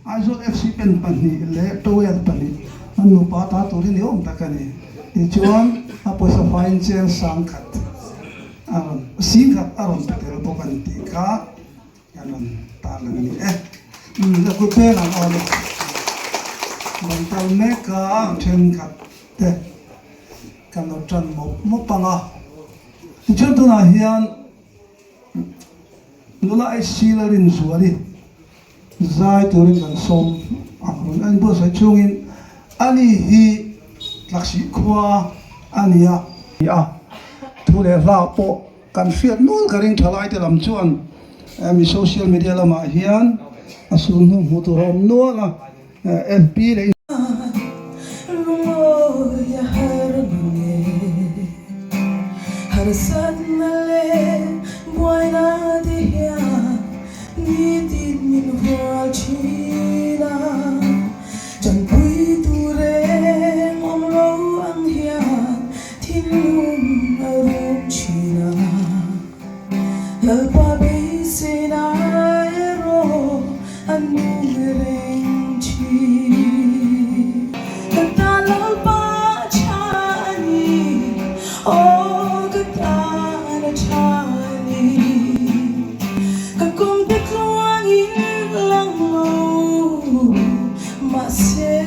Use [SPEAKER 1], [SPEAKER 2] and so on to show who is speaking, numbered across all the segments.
[SPEAKER 1] Aizol FC pen pani le towel pani anu pa ta tu ni om takani ichuan apoisa fine chair sangkat aron singkat aron petel pokan tika aron talang ni la ku pe lang olo mental meka chen kat te kan tran mo panga ichuan tu na hian lula ai silarin zuari zai turin kan som akun an bo sa chungin ani hi laksi khwa ania ya thule la po kan fiat nul karing thalai te lam chuan mi social media lama hian asun hu hu to rom no la fb le
[SPEAKER 2] Harsat male buena dia ni tin min hoa china chẳng quý tu re om lo ang hian tin lum arum china lalpa be se na ero anu reng chi ta lalpa chani oh ta na chani ka kong te kluang in lang lo ma se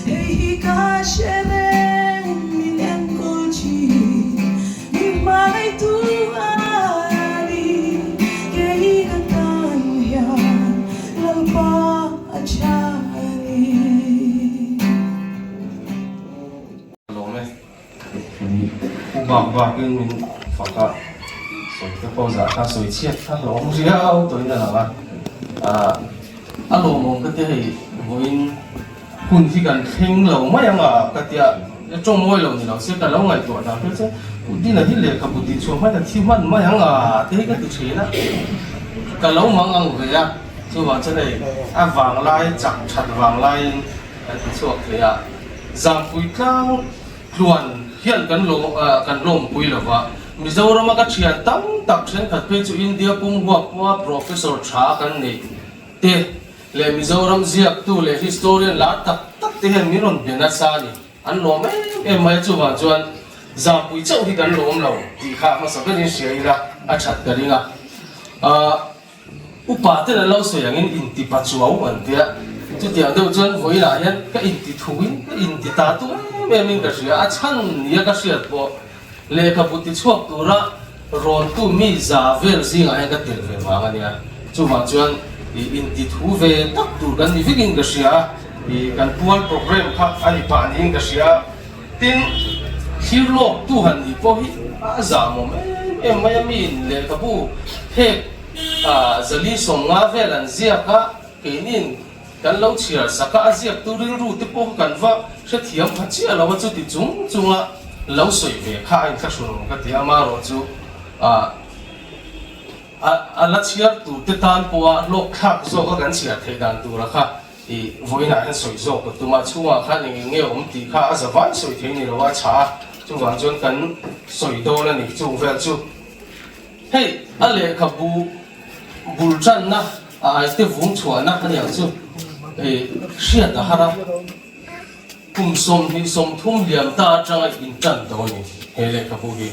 [SPEAKER 2] hey ka shere min en kolchi min mai tu ali ke ka tan ya lalpa achani
[SPEAKER 3] bà cái mình phải cả rồi cái bao giờ ta soi chết ta lỏng riau tôi nên là alo mong cái thế với kun phi gần khen lâu mấy anh cái thế trong mỗi lâu thì nó sẽ cái lâu ngày tuổi nào thế chứ đi là đi lệ cái bút đi xuống mấy là thi mất mấy anh thế cái tự chế đó cái lâu mà anh về chứ vào trên này vàng lai chặt vàng lai cái chuột thế giang quý cao luôn hiện kan lom pui lova Mizoram ka thian tam tak sen khat pe chu India pum huak wa professor tha kan nei te le Mizoram ziak tu le historian la tak te hen miron bena sa ni an lom mai chu wa chuan za pui chau hi kan lom lo ti kha ma sa ben sia ira a that ka ringa upa te lo so yang in ti pa chuau an tia chu tiang deuh chuan voi la hian ka in ti thuin ka in ti ta tu mình cái gì à chăn nhiều cái gì đó lệ cái bút chuột tu ra rồi tu mi giả về gì ngay cái tiền về mà cái này chú mà chuyện in đi thu về tất tu cái này việc cái gì à cái buôn program khác anh bạn in cái gì à tin khi lộc tu hành đi bao hi à giả mà em mấy mình lệ cái bút hết giờ đi sống ngã về làm gì à cái này kan lo chia saka aziak turin ru te po kan va se thiam phachi alo chu ti chung chunga lo soi ve kha in kha sun ka ti ama ro chu la chia tu te tan po a lok khak zo ka kan chia the dan tu ra kha i voina han soi zo ko tu ma chuwa kha ni nge om ti kha a zawai soi the ni ro wa cha chu wang chon kan soi do na ni chu ve chu hey ale kha bul chan na ai te vung chua na ka yang chu siat da hara kum som hi som thum liam ta changa in tan do ni hele ka bu hi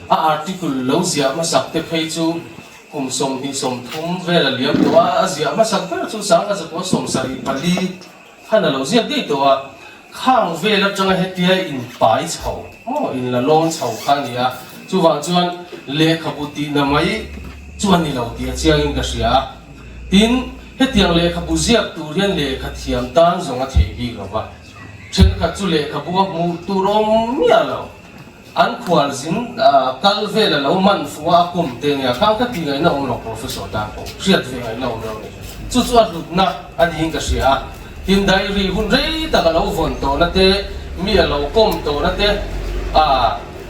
[SPEAKER 3] article lo zia ma sak te phei chu kum som hi som thum ve la liam to a zia ma sak pe chu sang a ko som sari pali hana lo zia dei to a khang ve la changa hetia in pai chho mo in la long chho khang nia chu wang chuan le kha bu ti na mai chuan ni lo tia chiang in ka sia tin hetiang le kha buziak turian le kha thiam tan zonga thei hi lova chen kha chu le kha buwa mu turom mia lo an khwal zin kal ve la lo man fuwa kum te nya kang ka ti ngai na om lo professor ta ko riat ve ngai na om lo ni chu chu atlut na an hing ka sia tin dai ri hun rei ta ka lo von to na te mi lo kom to na te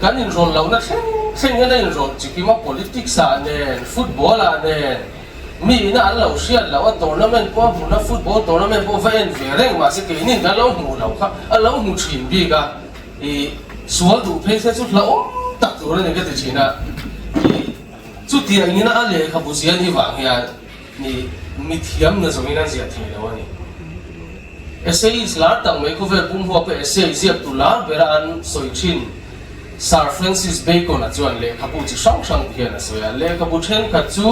[SPEAKER 3] kan in ron lo na theng na in ron chi ki ma politics a ne football a ne mi na an lo siat lo a tournament po mu na football tournament po fa en ve reng ma se ke nin ka lo mu lo kha a lo mu thin bi ka sual du phe se chu lo tak tu ra ne ke te china chu ti ang ina a le kha bu sian hi wang ya นี่มีเทียมนะสมัยนั้นเสียทีแล้ววะนี่เอเซอิสลาตั้งไม่คู่เวรปุ่มหัวไปเอเซอิเสียบตุลาเวลาอันสวยชินซาร์ฟรานซิสเบคอนนะจวนเล่ขบุจิช่างเทียนนะสวยเล่ขบุเชนขัดจู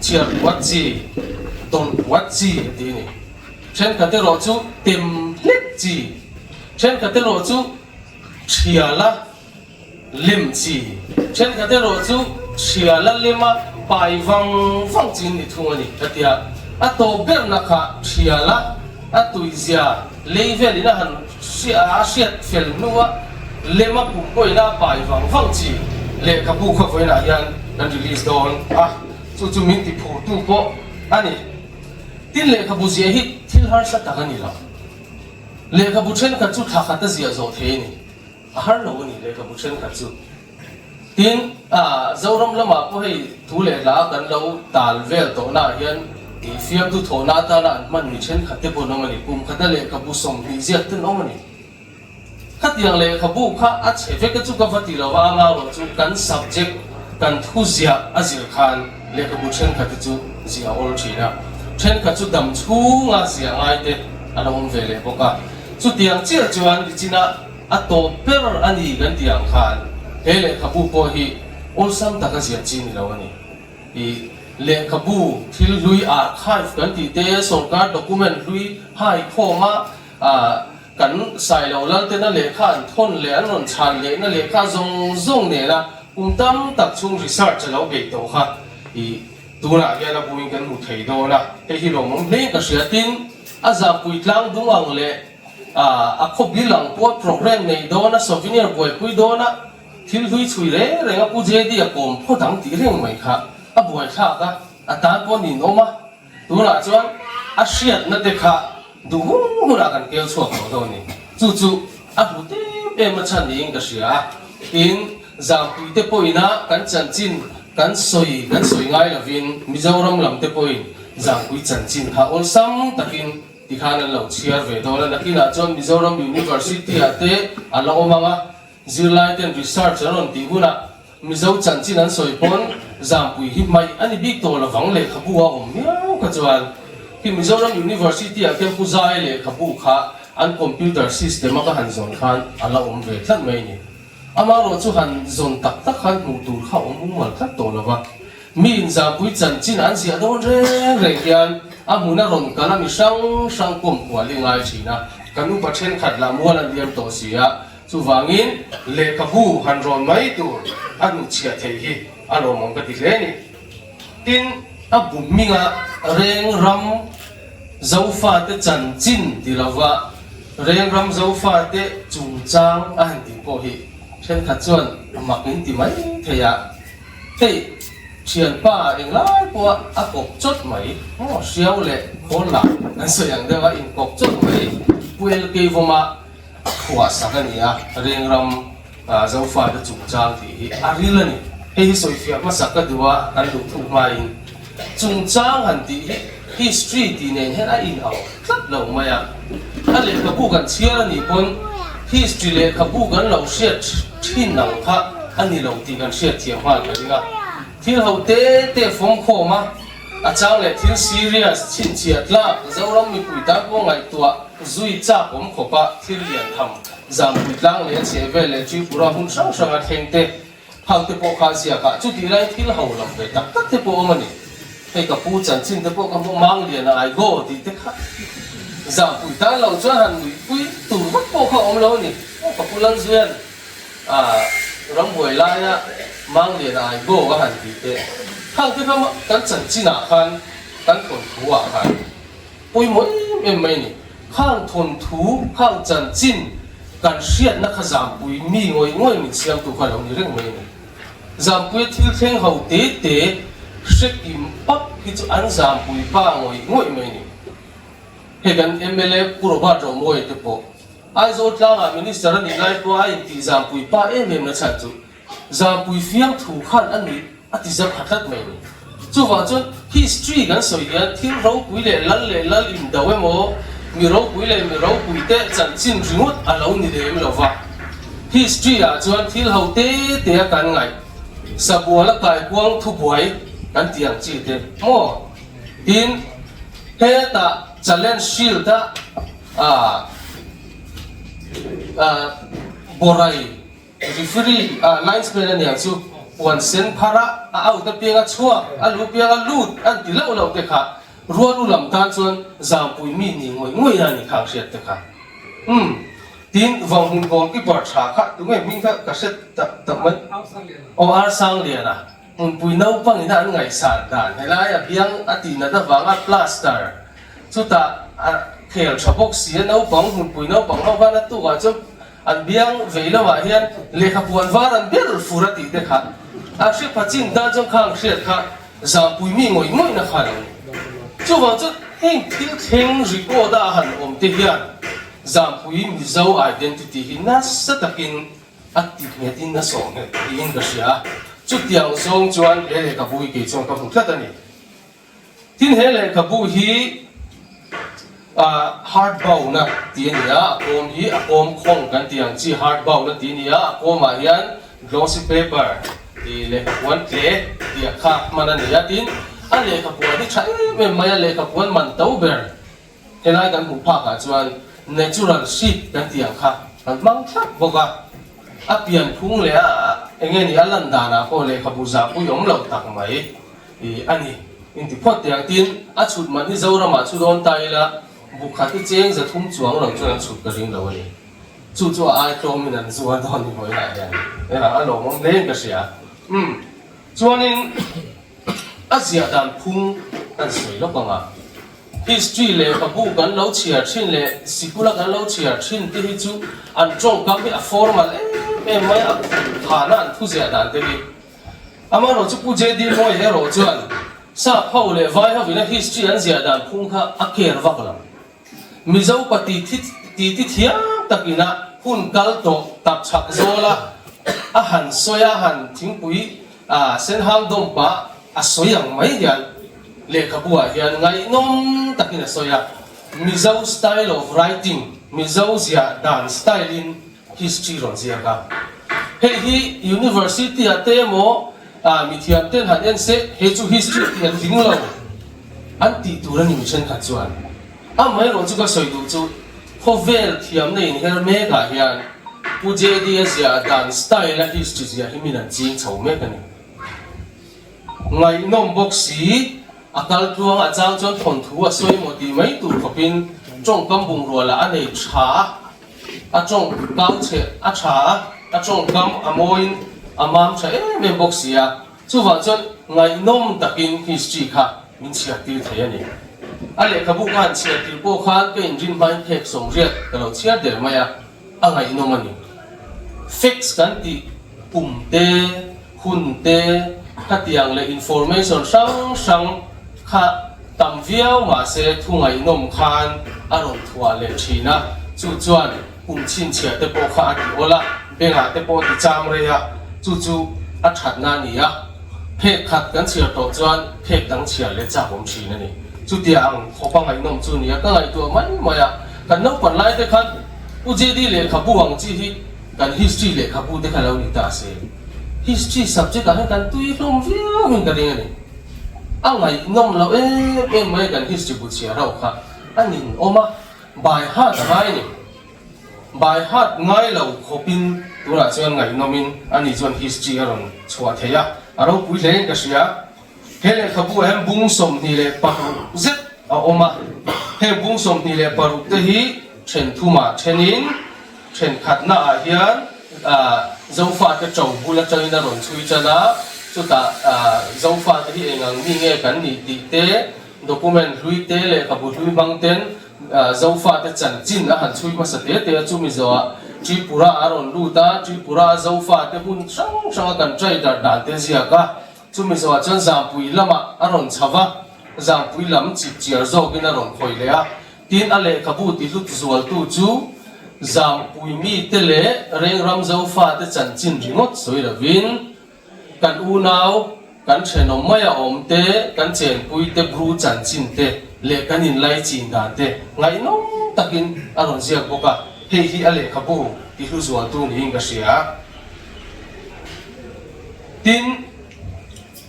[SPEAKER 3] เชียร์วัดจีตนวัดจีดีนี่เช่นขัดเตโรจูเต็มเล็กจีเช่นขัดเตโรจูเชียร์ละลิมจีเช่นขัดเตโรจูเชียร์ละลิมาไปฟังจีนนี่ทุ่งนี่ขัดเดียอะโตเบลนะคะเชียร์ละอะตุยเซียเลเวลนะฮันเชียเฟลนัวเลมาปุ่มก็อีน่าไปฟังจีเลขบุขฟ้านายันนั่นรีลิสโดนจู่มินติพูตุโปอันนี้ที่เลขบุเสียฮิตที่ฮาร์สัตตะกันนี่ละเลขบุเชนกันจู่ทักขัดเสียโจเทนี่ฮาร์โลนี่เลขบุเชนกันจู่ที่เจ้ารำละมาพอให้ทุเลลากันเราตาลเวลโตน่ายันที่ฟิล์มดูโทน่าตาน่ะมันมีเช่นขัดเตปนองมันนี่ปุ่มขัดเลขบุส่งดีเสียตึ้งน้องมันนี่ขัดยังเลขบุข้าอัดเอฟเฟกต์จู่กับฟัติเราว่ามาเราจู่กัน subject กันทุเสียอาจิลขันเลขบุเช่นขัดจู่เสียโอลชีนะเช่นขัดจู่ดำชูงาเสียง่ายเด็ดอันนั้นเวลปกะจู่ที่ยังเชื่อจวนดิจินะอัตโตเปอร์อันนี้กันที่ยังขันเฮเลขบุโพฮีโอลซัมตะกันเสียจีนเราวันนี้อีเลขบุที่ลุยอาร์คายกันที่เตะส่งการด็อกิเมนต์ลุยให้ข้อมากันใส่เราแล้วเต้นนั่นเลขาทนเลนนชันเลนั่นเลขาซงเนี่ยนะตั้มตักชุ่มรีเสิร์ชเราเบิกตัวค่ะอีตัวน่ะยันเราพูดกันหมดที่โดนนะเฮ้ยเราไม่เล่นกับเสียตินอาจจะคุยกลางดวงเลยขบบิลังพวกโปรแกรมในโดนนะโซฟิเนียร์บวยคุยโดนนะที่ลุยช่วยเลยเรื่องผู้เจดีย์กรมพอดังตีเรื่องไหมค่ะบวยข้าก็ตาปนินออกมาตัวน่ะจวนเสียดนั่นเด็กค่ะดูหัวกันเกี่ยวชัวร์ของตัวนี้จู่ผู้เต็มมาชันยิงกับเสียอินจางปุยเตปอยนะกันจันจินกันสวยง่ายละวินมิจฉารัมลำเตปอยจางปุยจันจินข้าอัลซัมตะกินที่ข้านั้นเราเชียร์เวดอลนักกินอาจารย์มิจฉารัมยูนิเวอร์ซิตี้อาเตอัลลอฮฺมังะซิลไลเทนรีเสิร์ชรอนที่หุ่นอ่ะมิจฉาจันจินนั้นสวยปนจางปุยฮิบไม่อันนี้บิ๊กโตละฟังเลยขับบัวผมเนี่ยก็จวนที่มิจฉารัมยูนิเวอร์ซิตี้อาเตผู้ใจเลยขับบัวข้าอันคอมพิวเตอร์ซิสเต็มก็หันส่วนขันอัลลอฮฺเวทันไม่เนี่ยอามาเราจู่หันจนตักขันหูตูเข้ามุ่งมันขัดตัวแล้ววะมีอินซาปุยจันจินอันเสียโดนเร่งยันอามุนารอนกันมีช่างกลมหัวลิงไอชีนะกันอุปเชนขัดละมัวนันเดียมตัวเสียจู่วางินเลขบูหันรอนไม่ตัวอันนุเชียเทียอารมณ์กันติเลนี่ตินอาบุมิงะเร่งรำเจ้าฟ้าเตจันจินดีละวะเร่งรำเจ้าฟ้าเตจุงจางอันดีโพฮีเช่นขัดจวนมักนินติไหมเทียเฮ้เชียนป้าเองไล่ปัวอากบจดไหมอ๋อเชียวเละโคนหลังนั่นส่วนอย่างเดียวว่าอินกบจดไหมปุยเกยฟมาขวาสักนี่อ่ะเรียงรำเจ้าฟ้าจะจุงจางที่อาริลนี่เฮ้ยสวยเฟียมาสักก็ดูว่าอันดูถูกมาอินจุงจางหันที่ history ที่เนี่ยเห็นอินเอาคลับเราไม่อ่ะอันเล็กขบูกันเชียร์นี่คน history เล็กขบูกันเราเชียร์ที่หนังค่ะอันนี้เราตีกันเชียร์เทียมมากเลยนะที่เราเตะฟงโคมาอาจารย์เลยที่ serious ชินเชียร์ละเราเรามีคุยตาพวกไงตัวจุยจ้าผมขบะที่เรียนทำจำคุยตั้งเลยเสียเวลจุยปุระหุ่นช่างช่างเฮงเตะหางเตะโปคาเสียกะจุดที่ไรที่เราลำไปตักเตะโปมันนี่ไอ้กับผู้จันทร์ชินเตะโปกับพวกมังเรียนไอ้โก้ที่เตะค่ะจำคุยตั้งเราจะหันคุยตู่วัดโปเขาอมเรานี่กับผู้ลังเซียนรำบวยไล่นะมังเรียนไอ้โก้ก็หันที่เตะข้างที่เขากันจันจินาคันกันคนทัวคันปุยมวยไม่นี่ข้างทนทูข้างจันจินกันเชียดนักจามปุยมีงวยมีเสียงตัวคนเรานี่เรื่องไม่นี่จามปุยที่เท่งเขาเตะเช็คอิมปั๊บที่จะอันจามปุยป้างวยไม่นี่เห็นกันMLAปุโรบาร์เรามวยเตปไอ้โจทย์ล่างมินิสเตอร์นี่ไล่ตัวไอ้ที่จามปุยป้านะชัดจุจามปุยเฟียงถูกขันอันนี้อาทิตย์จะพัดไม่นี่จู่ว่าจน history กันสวยงามที่เราคุยเลยลัลอินดาวโมมีเราคุยเตะจันจินริงวดอาเรานี่เดียวไม่รู้ว่า history อ่ะจนที่เราเตะกันไงสบัวละกายกวางทุบไว้กันเตียงจีเตะโม่ tin he ta challenge shield ta borai referee linesman ani chu wan sen phara au ta pianga chua alu pianga lut an tilo lo te kha rualu lam tan chuan zampui mi ni ngoi ani khang siat te kha tin vong hun goalkeeper tha kha tu nge ming kha ka set ta mai o ar sang lia na pui nau pang ina an ngai san dan hela ya biang ati na da wanga plaster chu ta khel thabok sia nau pang hun pui nau pang nau na tu wa chu an biang veila wa hian lekha puan var an ber furati te kha a she pachin da jong khang siat kha zampui mi ngoi na kha chu wa chu heng thil theng record da han om te hian zampui mi zo identity hi na satakin ati ngetin na song he in ka sia chu tiang song chuan le ka bui ke chong ka hu thlat ani tin he le ka bu hi hard bow na tiania om hi om khong kan tiang chi hard bow na tinia om ma hian glossy paper ti le ka puan tle ti kha mana ne ya tin a le ka puan hi thai me maya le ka puan man tau ber helai kan mu pha ka chuan natural sheep kan tiang kha kan mang thak boka a pian phung le a enge ni alan dana ko le ka bu za pu yom lo tak mai ani in ti phot tiang tin a chut man hi zora ma chu don tai la bu kha ti cheng za thum chuang lo chuan chut ka ring lo ni chu chu ai klom min an zuwa don ni moi la ya era a lo mong le ka sia chuan in a zia dan phung an soi lo ka ma history le ka bu kan lo chia thin le sikula kan lo chia thin ti hi chu an chong kam hi a formal mai a thana an thu zia dan te ni ama ro chu pu je di moi he ro chuan sa phau le vai ha vina history an zia dan phung kha a ker vak la mizo pati ti thiam takina hun kal to tap chak zola a han soya han thingpui sen ham dom pa a soyang mai yan le khabua hian ngai nom takina soya mizo style of writing mizo zia dan style in history ron zia ka hi university ate mo mithiam ten han en se he chu history hian dinglo an ti turani mission kha chuan a mai ro chu ka soi du chu khovel thiam nei ni her me ga hian puje dia zia dan style a history zia himinan ching chho me ka ni ngai nom boxi akal tuang a chang chon thon thu a soi mo ti mai tur khopin chong kam bung ro la anei tha a chong kang che a tha a chong kam amoin amam cha me boxia chu wa chon ngai nom takin history kha min chia ti thei ani ale khabu kan chia ti po khan ke injin mai thek song riat kalo chia der maya a ngai nom ani fix kan ti te hun te khatiang le information sang kha tam viau ma se thungai nom khan aron thua le thina chu chuan chin chia te po kha ati ola benga te po ti cham re ya chu a that na ni ya phek khat kan chia to chuan phek dang chia le cha bom thina ni chu tia ang khopang ai nom chu ni ka ngai to man maya kan no pan lai te khan uje di le khabu ang chi hi kan history le khabu te khalau ni ta se history subject a kan tui hlom viau min ka ring ani angai nom lo mai kan history bu chia rau kha anin oma by heart ngai ni by heart ngai lo khopin tura chuan ngai nomin ani chuan history aron chhuat theya aro pui le ka sia hele khabu hem bung som ni le paru zet a oma he bung som ni le paru te hi then thuma thenin then khatna a hian zofa te chong bula changina ron chui chana chuta zofa te hi engang ni nge kan ni ti te document hlui te le khabu hlui bang ten zofa te chan chin a han chui ma sa te chumi zoa tripura aron luta tripura zofa te hun sang kan trai dar te zia ka chumi zoa chan zampui lama aron chawa zampui lam chi chiar zo kin aron khoi le a tin ale khabu ti lut zual tu chu zampui mi te le reng ram zofa te chan chin ringot soi la vin kan u nau kan thenom maya om te kan chen pui te bru chan chin te le kan in lai chin dan te ngai nom takin aron zia boka he hi ale khabu ti hu zual tu ni ka sia tin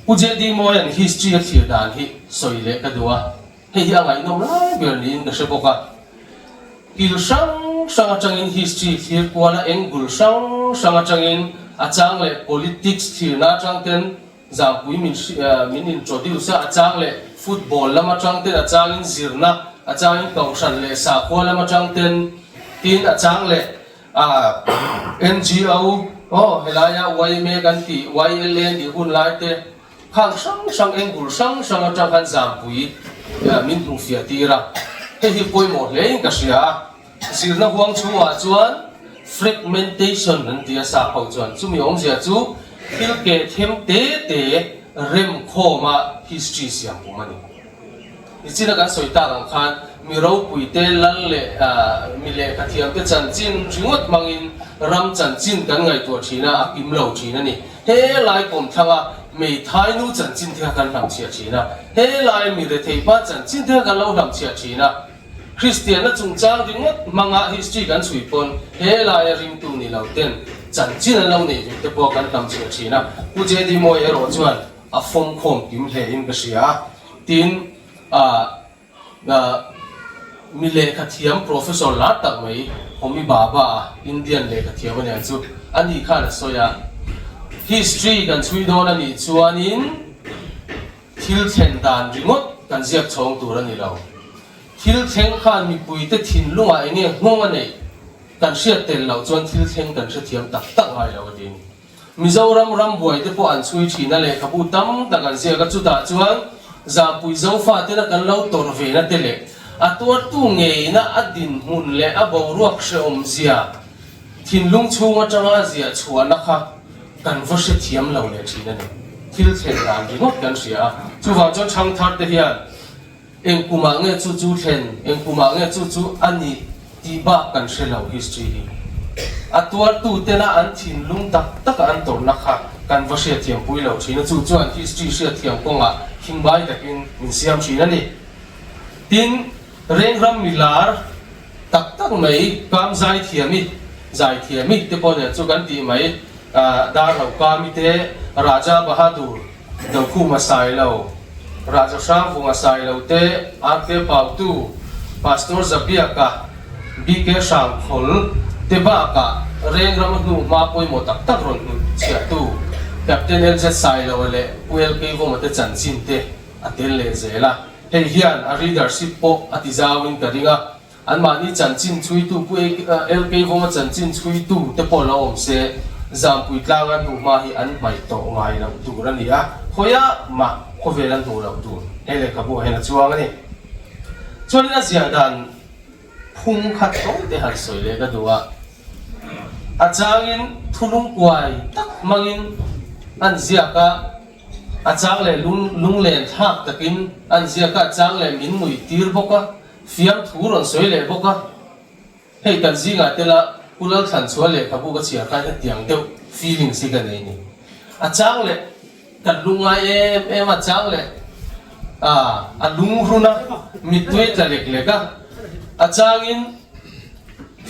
[SPEAKER 3] ujedi mo yan history at thir dan hi soile ka duwa hei angai nom lai berlin ka seboka il sang atangin history thir kuala engul sang atangin achang le politics thir na chang ten zampui min introduce achang le football lama chang ten achang in zirna achang in kaushan le sa ko lama chang ten tin achang le NGO helaya YME kan ti YLN di hun lai te khang sang engul sang atang kan zampui min tung fia tira hei poi mo le ka sia zirna huang chuwa chuan fragmentation nan tia sa pau chuan chumi ong sia chu thil ke them te rem khoma history siam pumani ichina kan soita lang khan miro puite lal le mi le ka thiam te chan chin ringot mangin ram chan chin kan ngai to thina akim lo thina ni he lai kom thanga mei thai nu chan chin thia kan lam chia thina he lai mi re thei pa chan chin thia kan lo lam chia thina Christian na chung chang ringot manga history kan chui pon he lai ring tu ni lo ten chan chin lo nei te po kan tam chia thina u je di mo ero chuan a phong khom kim hle in ka sia tin mi le ka thiam professor la tak mai homi baba Indian le ka thiam ne chu ani kha na soya history kan chui don ani chuanin thil then dan ringot kan ziak chong tur ani lo thil theng khan mi pui te thin lunga enge ngonga nei kan sia tel lo chuan thil theng kan se thiam tak ngai lo din Mizoram buai te po an chui thina le khapu tam ta kan sia ka chu ta chuan za pui zo fa te na kan lo tor ve na te le atua tu nge na adin hun le abo ruak se om zia thin lung chunga tanga zia chuan na kha kan va se thiam lo le thina ni thil theng dan ri ngot kan sia chu wa cho chang thar te hian eng kuma nge chu then eng kuma nge chu ani ti ba kan se lo history hi atua tu te na an thin lung tak an tor na kha kan va se thiam pui lo thina chu chuan history se thiam konga thingbai takin min siam thina ni tin rengram milar tak mai kam zai thiami te pon chu kan ti mai dar lo ka mi te raja bahadur do khu masai lo raja sham fu masai lo te arte pau tu pastor zabia ka bk sham khol te ba ka rengram nu ma poi mo tak ron chia tu captain lz sai lo le wel ke vo mate chan chin te atel le zela hei hian a readership po atizawin karinga an mani chan chin chui tu pu lk vo ma chan chin chui tu te po lo om se zam pui tlanga nu ma hi an mai to ngai lo tu ran ni a khoya ma ko velan tu lo tu hele ka bo hena chuang ani chonina zia dan phung khat to te har soi le ka duwa achangin thulung kwai tak mangin an zia ka achang le lung len thak takin an zia ka achang le min mui tir boka fiam thuron soi le boka hei kan zinga tela kulal than chua le kabu ka chia ka tiang deu feeling si ka nei ni achang le kan lunga em achang le a lung runa mitwe ta lek le ka achangin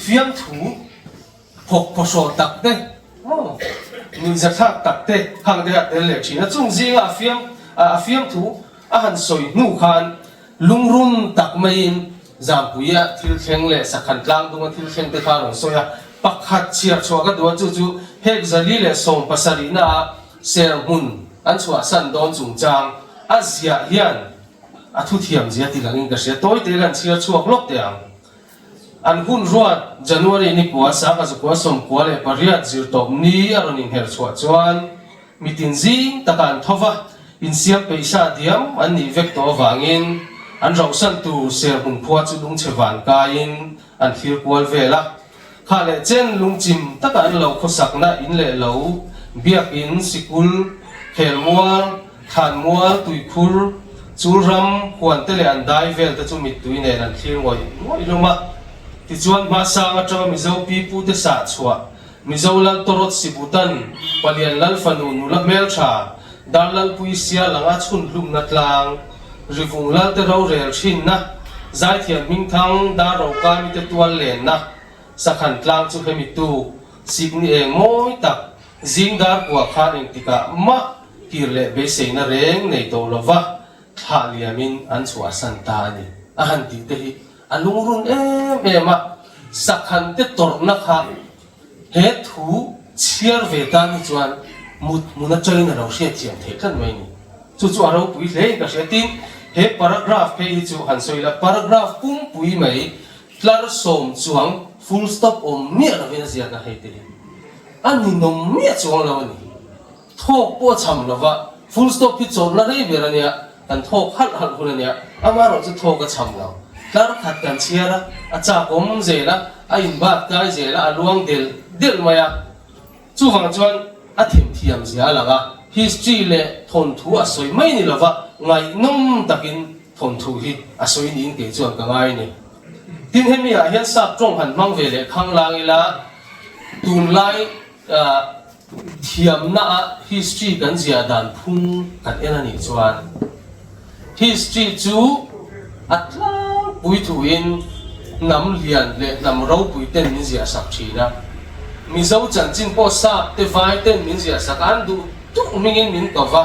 [SPEAKER 3] fiam thu phok poso tak te min za thak tak te hang de at le china chung zinga fiam thu a han soi nu khan lungrum tak mai zampuya thil theng le sakhan tlang dunga thil theng te kharong soya pakhat chiar chhuaka duwa chu hek zali le som pasari na ser hun an chua san don chung chang azia hian athu thiam zia ti langin ka se toy te gan chiar chuak lok te ang an hun ruat January ni kwa sa ka kwa som kwa le pariat zir top ni aronin her chua chuan mitin zing takan thova in siam peisa diam an ni vek to wangin an rausan tu ser hun phua chu lung chewan kain an thir kwal vela kha le chen lung chim taka an lo khosak na in le lo biak in sikul khelmual thanmual tuikhur chulram kwan te le an dai vel te chu mit tuine an thir ngoi luma ti chuan ma sang atanga mizo pi pu te sa chua mizo lal torot sibutan palian lal fanu nula mel tha dalal puisia langa chun lum na tlang rivung lal te ro rel thin na zai thiam ming thang da ro ka mi te tual len na sakhan tlang chu hemi tu signi eng moi tak zingdar kwa khan eng tika ma kirle be sei na reng nei to lova tha liamin an chua san ta ni a han ti te hi alung run em a sakhan te tor na kha he thu chiar ve ta ni chuan muna choi na ro hria chiam the kan mai ni chu aro pui hle ka hria tin he paragraph pe hi chu han soila paragraph pum pui mai tlar som chuang full stop om mia na vena zia na hei te ani nom mia chuang lo ni thok po cham lova full stop pi chon na rei bera nia kan thok hal hal hun nia ama ro chu thok ka cham lo tlar khat kan chiara acha om zela a in bat kai zela aluang del maya chu wang chuan a thim thiam zia langa history le thon thu a soi mai ni lova ngai nom takin thon thu hi a soi ni ke chuan ka ngai ni tin hemi a hian sak trong han mang ve le khang lang ila tun lai thiam na history kan zia dan phung kan enani chuan history chu atlang pui thu in nam lian le nam ro pui ten min zia sak thina mi zo chan chin po sa te vai ten min zia sak an du tu mingin min ka va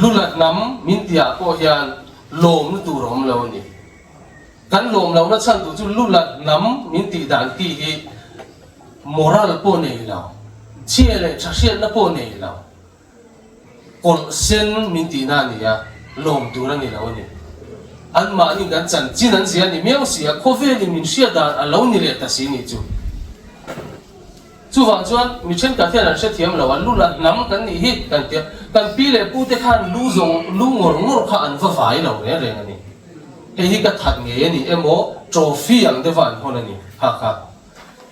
[SPEAKER 3] lulat nam min tia po hian lom tu rom lo ni kan lom lo na chan tu chu lulat nam min ti dan ti hi moral po nei lo chia le chasian na po nei lo kol sen min ti na ni ya lom tu ra ni lo ni an ma ni gan chan chin an zia ni miao sia khove ni min sia dan a lo ni le ta si ni chu chu wang chuan mi chen ka thian an se thiam lo an lulat nam kan ni hi kan tia kan pi le pu te khan lu zong lu ngor kha an va vai lo ne reng ani he hi ka that nge ni emo trophy ang de van hon ani ha kha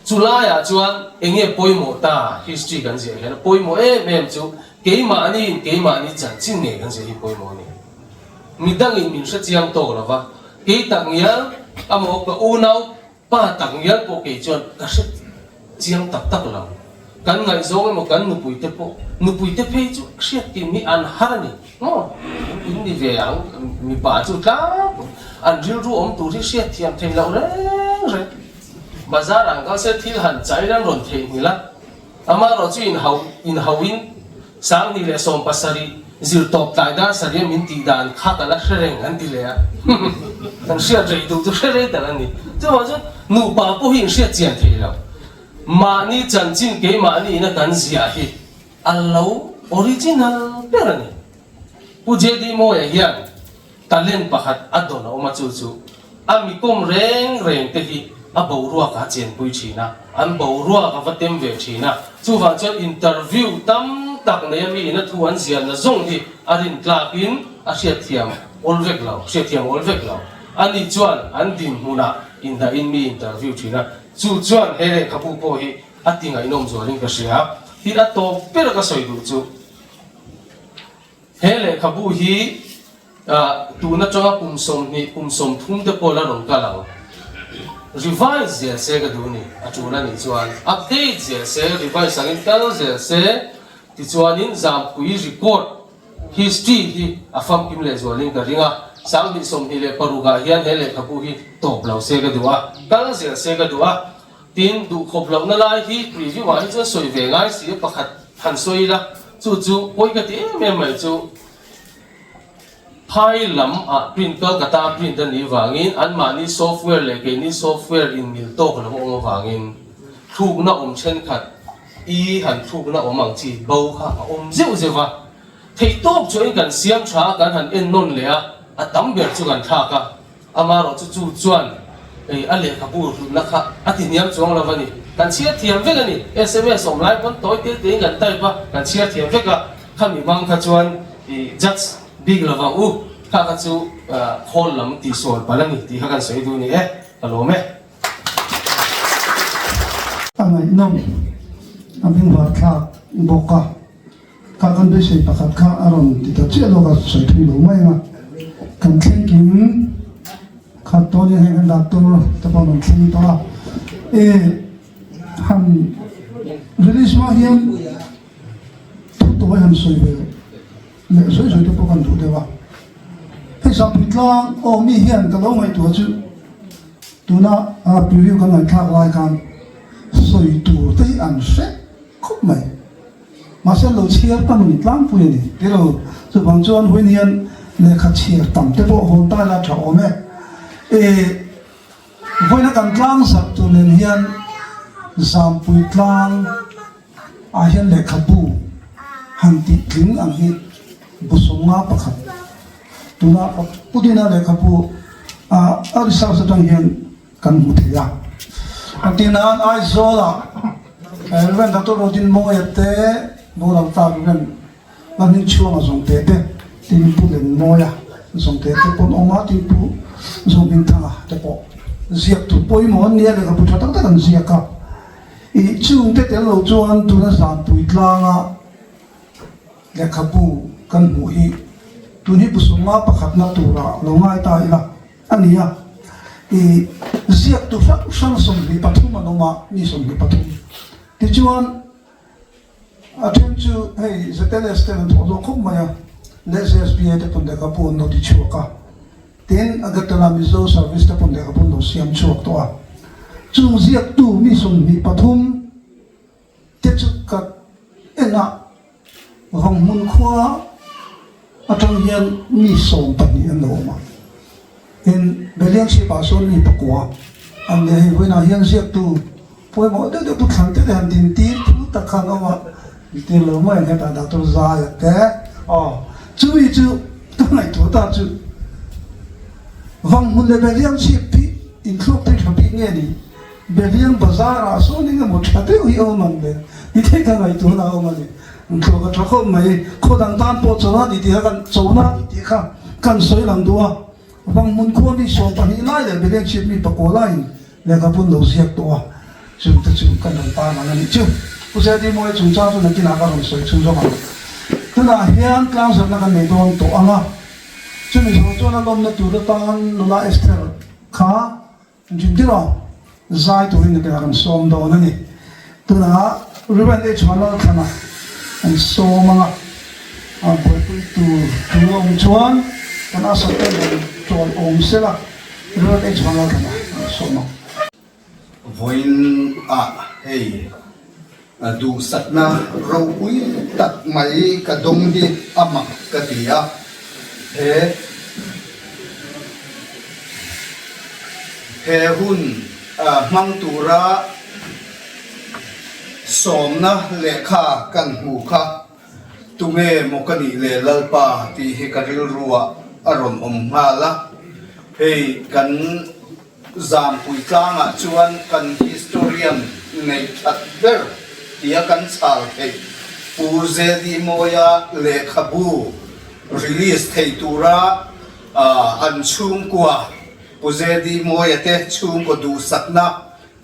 [SPEAKER 3] chulaya chuan enge poimo ta history kan je he poimo mem chu keima ani chan chin ne kan je hi poimo ni midang in min sa chiang to la wa ke tang ya amo ka unau pa tang ya po ke chuan ka se chiang tak lo kan ngai zong mo kan nu pui te pe chu khriat ti mi an harani no in ni ve ang mi pa chu ka an ril ru om tu ri sia thiam thei lo re bazar ang ka se thil han chai ran ron thei ni la ama ro chu in hawin sang ni le som pasari zir top tai da sari min ti dan kha ta la shreng an ti le a kan sia rei du tu shrei ta ni chu ma chu nu pa po hin sia chian thei lo ma ni chan chin ke ma ni na kan zia hi allo original perani uje di mo ya hian talent pakhat adona oma chu chu ami kom reng te hi a bo ruwa ka chen pui china an bo ruwa ka vatem ve china chu wang chuan interview tam tak ne mi na thu an zian na zong hi arin tlakin a sia thiam olvek lo ani chuan an dim huna in da in mi interview china chu chuan hele khapu po hi atinga inom zoling ka sia ti a to per ka soi du chu hele khabu hi tu na chonga kumsom thum de pola ron ka lang revise ya se ga du ni a chu na ni chuan update ya se revise angin kal ya se ti chuan in zam pui record history hi afam kim le zoling ka ringa sang bi som hi le paruga hian hele khabu hi top lo se ga duwa kal ya se ga duwa tin du khop lo na lai hi preview wa hi chu soi ve ngai si pakhat han soi la chu poi ka ti me mai chu phai lam a printer kata printer ni wangin an mani software le ke ni software in mil to ko lo wangin thuk na chen khat i han thuk na ang chi bo kha zeu zewa thei top join kan siam tha kan han en non le a tam ber chu kan tha ka amaro chu chuan ei ale khabu na kha atiniam chong la wani kan chia thiam ve ni sms om lai pon toy te kan tai ba kan chia thiam ve ka khami mang kha chuan i just big lava u kha ka chu khol lam ti sol palani ti kha kan sei du ni alo me
[SPEAKER 1] angai nom abing wa kha boka ka kan be sei pakhat kha aron ti ta che lo ka sei thi lo mai nga kan thinking kha to ni he kan da to ta pa non chung to han release ma hiam to han soi be le soi to pa kan thu de wa he sa pitlang o mi hian ka lo mai to chu tu na a preview kan ngai thak lai kan soi tu te an se khop mai mà sẽ lâu chia tâm mình lắm phụ này thế rồi rồi bằng chuan huynh hiền để khát chia tâm thế bộ hồn tai là cháu mẹ với nó cần lang sập cho nên hiền giảm bụi lang hiền để khát bu hàng tỷ lính ang hit busong nga pa khát tu na pudi na để khát bu ở sau sẽ trong hiền cần một thời gian tin an ai zo la ven ta to rodin mo yate bo la ta ven ban ni chuang a zong te te tin pu len mo ya zong te te pon oma tin pu zong bin thanga te po ziak tu poi mo nia le ka pu thata ta kan ziak ka I chung te te lo chuan tu na san pui tlanga le ka pu kan mu hi tu ni pu sunga pakhat na tu ra lo ngai ta ila ania ziak tu fa sang som li pathum anoma ni som li pathum ti chuan attempt to hey zetele student odo khum maya les SBA te pon de ka pu no ti chuka tin agatala mizo service te pon de ka pu no siam chuak to a chung ziak tu mi som li pathum te chu ka ena hong mun khwa atang hian mi som pani an lo ma in beliang si pason ni pakwa ang ne wena hian siak tu poi mo de pu thang te han din ti pu ta khan oma ti lo mai ne ta da to za ya te chu wi chu to nai to ta chu wang mun le beliang si pi in klop te thapi nge ni beliang bazar a so ni mo thate wi o man de ni te ka ngai to na o ma ni ko ka thakho mai ko dang tan po chona di ti kan chona di ti kha kan soi lang duwa bang mun ko ni so pa ni lai le beliang si mi pa ko lai le ka pun lo siak to a chu te chu kan dang pa ma ni chu u se di mo e chung cha chu na ki na ka ro soi chung zo ma tu na hian klang sa na kan nei don to anga chu mi so chona lom na tu da tan lo la ester kha jin di ro zai to in de kan som do na ni tu na ruben e chona khana an so manga a boi tu om chuan kana sa te chuan om sela ruben e chona khana so ma
[SPEAKER 4] voin hey du satna ro ui tak mai ka dong di amak ka tia he hun mang tura somna lekha kan hu kha tunge mokani le lalpa ti he karil ruwa aron hala hey kan zam pui tlanga chuan kan historian nei thatber tia kan chal thei pu ze di moya le khabu release thei tura an chung kwa pu ze di moya te chung ko du sakna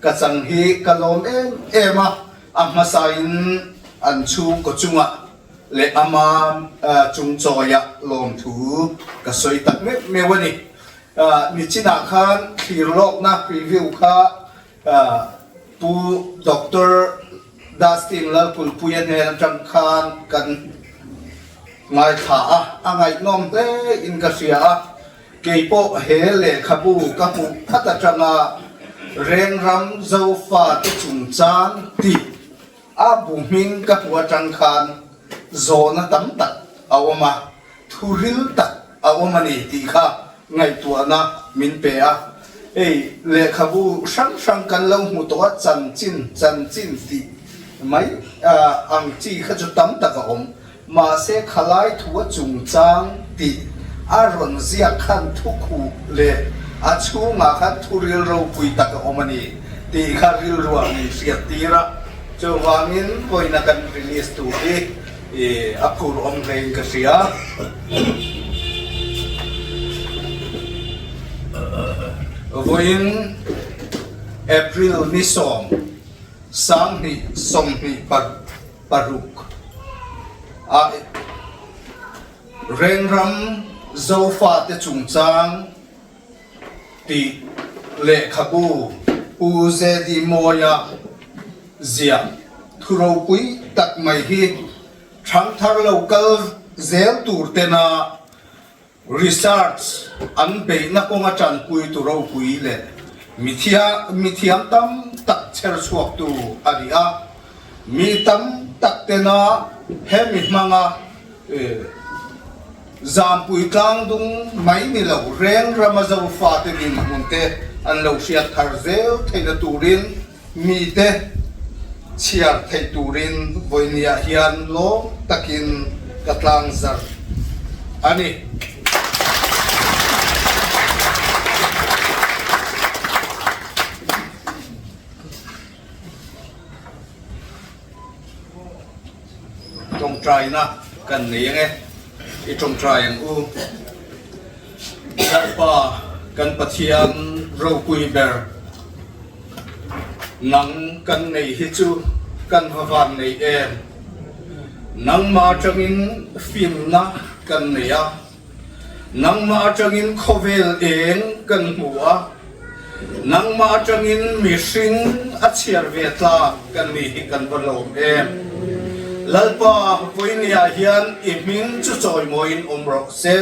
[SPEAKER 4] ka chang hi kalom ema amma sain an chung ko chunga le ama chung choya lom thu ka soi tak me wani ni china khan khirlok na preview kha pu doctor Dustin lalpul puyan he tang khan kan ngai tha angai nom te in ka sia ke po he le khabu ka pu thata tanga ren ram zo fa te chung chan ti a bu min ka pu tang khan zona tam tak awama thuril tak awama ni ti kha ngai tuana min pe a le khabu sang kan lo mu to chan chin ti mai ang chi kha chu tam tak om ma se khalai thuwa chung chang ti aron zia khan thuku le a chunga khan thuril ro pui tak omani ti kha ril ro ni sia tira cho wangin poina kan release tu apur om reng ka sia voin April ni som sang ni som ni paruk ren ram zo fa te chung chang ti le khabu u ze di moya zia thuro pui tak mai hi thang thar local zel tur te na research an be na ko nga chan pui tu ro pui le mithiam tam tak cher chuak tu aria mi tam tak te na hemi manga zampui tlang dung mai ni lo reng ramazau fa te din munte an lo sia tharzeu theina turin mi te chiar thei turin voinia hian lo takin katlang zar ani trong trai na cần ní nghe i trong trai ang u đặt pa cần pathian râu quy ber nang cần này hi chu cần van này em nang ma changin phim na cần này à nang ma changin khovel eng cần mua nang ma changin mission achiar vetla cần ní cần vật lom em lalpa poinia hian imin chu choi moin omrok se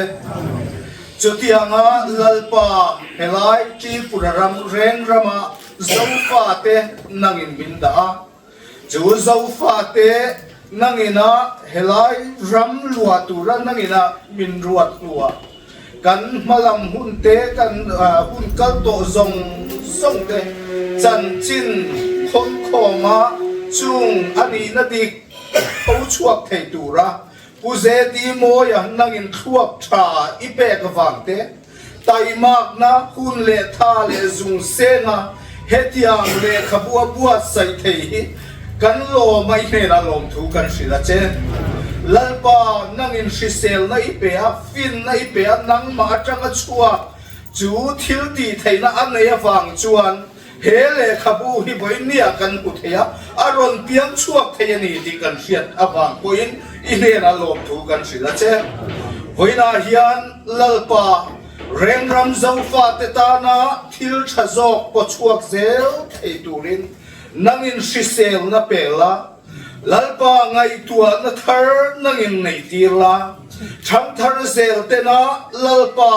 [SPEAKER 4] chutianga lalpa helai chi puraram ren rama zofa te nangin binda chu zofa te nangina helai ram luatura nangina min ruat lua kan malam hun te kan hun kal to zong te chan chin khon khoma chung ani na dik âu chuộc thầy tù ra pu dê đi mô ya nangin thuốc trà ipe ka vang te tai mak na hun le tha le zung se na hetiang le khabua bua sai thei hi kan lo mai ne na lom thu kan sila che lalpa nangin shisel na ipe a fin na ipe a nang ma atanga chua chu thil ti thei na an nei awang chuan hele khabu hi boinia kan puthia aron piang chuak theiani di kan hiat awang poin inena lom thu kan sila che hoina hian lalpa rengram zofa te tana thil thazok po chuak zel thei turin nangin shisel na pela lalpa ngai tua na thar nangin nei tirla thang thar zel te na lalpa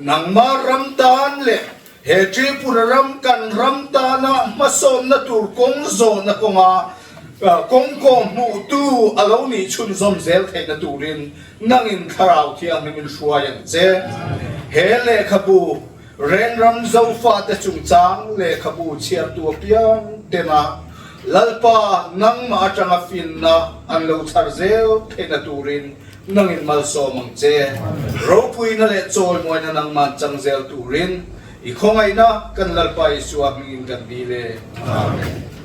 [SPEAKER 4] nangma ramtan le he tri puraram kan ramta na masom na tur kong zo na konga kong kong mu tu alo ni chun zom zel thei na turin nangin kharau thiang min shuayang che he le khabu ren ram zo fa te chung chang le khabu chiar tu piang te na lalpa nang ma atanga fin na an lo thar zel thei na turin nangin mal so mang che ro pui na le choi moi na nang man chang zel turin ikhongai na kan lalpa isua mingin kan dile amen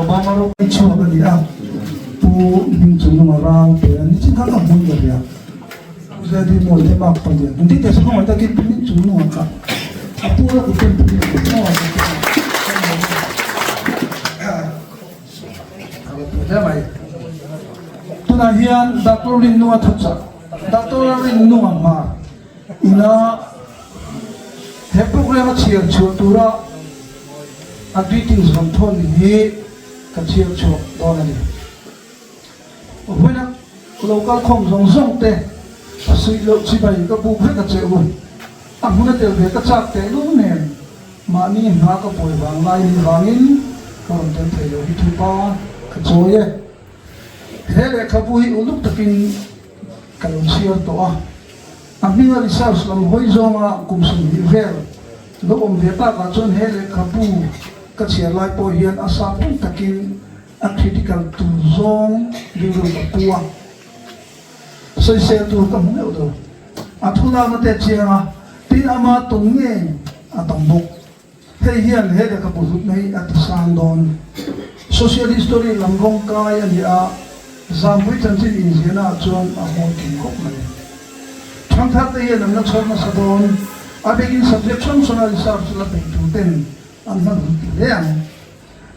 [SPEAKER 1] Obama ro ichu ka dia pu ning chu no rang pe ni chin ka mun ka dia jadi mo le ma pa dia ndi te so ma ta ki ning chu no ka apu ro ku ten pu no ka mai tuna hian Dr. Lin Nuwa Thucha Dr. Lin Nuwa ma ina he program chiar chu tura adwiting som thon hi ka chiar chu donani hoina local khom zong zong te asui lo chi bai ka bu phe ka che bu amuna tel ve ka chak te lu ne ma ni na ka poi wang lai ni wangin ka ron ten thei lo hi thu pa ka choye he le ka bu hi uluk takin ka lo chiar to a amina research lam hoi zonga kum sum hi vel lo om ve ta ka chon he le ka bu ka chiar lai po hian asa pun takin a critical to zone biru papua so se tu ka mu ne do athula na te chianga tin ama tunge atambuk he hian he ka bu nei at sandon social history lamgong kai ani a zamui chanjin injena chon a mo kin kop mai thang tha te hian na chona sadon a begin subject functional research la pe tu ten an na leang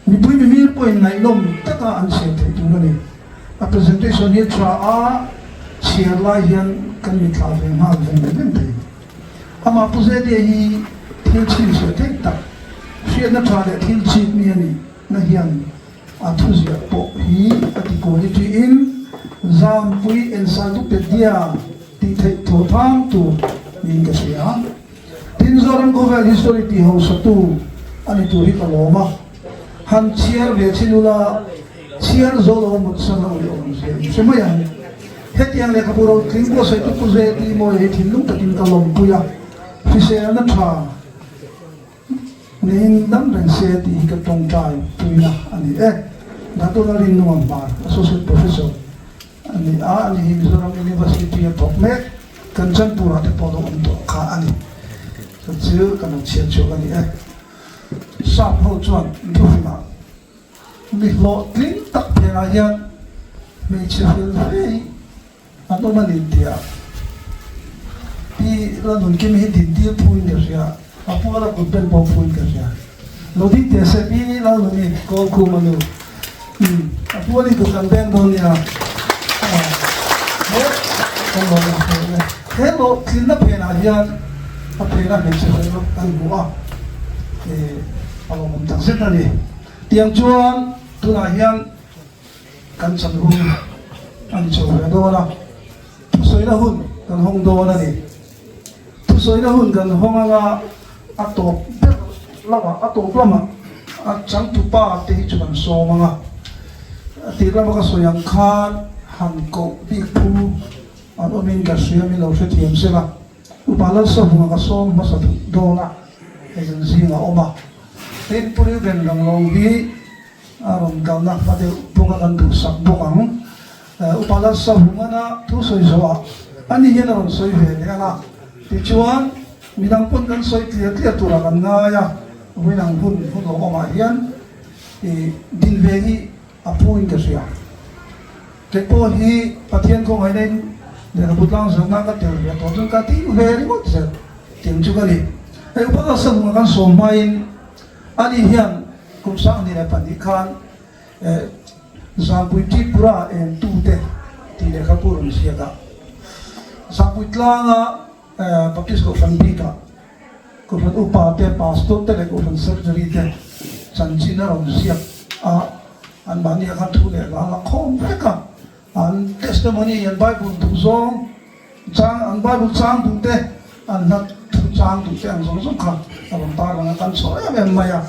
[SPEAKER 1] ni pui mi point nai lom taka an se te tu ni a presentation hi tra a chia lai hian kan mi thla ve ma ve ben te ama pu ze de hi thil chi se te ta sia na thla de thil chi mi ani na hian a thu zia po hi a ti ko ni ti in zam pui encyclopedia ti thei tho tham tu ni ka sia tin zoram ko vel history ti ho sa tu ani tu hi ka loma han chiar ve chinula chiar zolo mut sana uli om se semaya hetiang le kapuro klingbo sai tu kuze ti mo he thinlu takin kalom puya fise na tha nin dam ren se ti ka tong tai puina ani Dr. Lin Nuwa ma associate professor ani ani Mizoram University of Tokmek Kanchanpura te podo onto kha ani so chu kan chia chu ani sa ho chuan tu ma mi lo tling tak pe na ya me chil hei ato man india pi la nun ke me din dia pui ne sia apu ala ko ben bo pui ka sia lo di te se pi la nun ni ko ku manu apu ali ko kan ben don ya hello tin na pe na ya a pe na me chil lo kan bua alo mong tang set ani tiang chuan tu na hian kan chan ru ani chaw ve do na soina hun kan hong do na ni soina hun kan hong ala atop lama atop lama a chang tu pa te hi chuan so manga ti lama ka soyang khan han ko bi pu an omin ka suya mi lo se tiam se la upala sa bunga ka som ma sa do na ejin zinga oma tin puri ben dang long bi aron kal na pa de buka kan du sak bukang upala sa bunga na tu soi zoa ani hian ron soi ve ne ala ti chuan midang pun kan soi clear tu ra kan nga ya winang hun lo oma hian din ve hi apuin ka sia ke po hi pathian ko ngai nei de butlang sa na ka tel ve to jung ka ti ve ri mo se tim chu ka ni upala sa bunga kan so main ani hian kum sang ni la pandi khan Zambui Tripura en tute ti le kapur ni siaga Zambui tlanga pakis ko fandika ko fan upa te pastor te ko fan surgery te chanchina ron siak an mani khan thu le la khom ka an testimony en bible tu zong chang an bible chang tu te an na tu chang tu te an zong zong kha an ta ra kan so ya me maya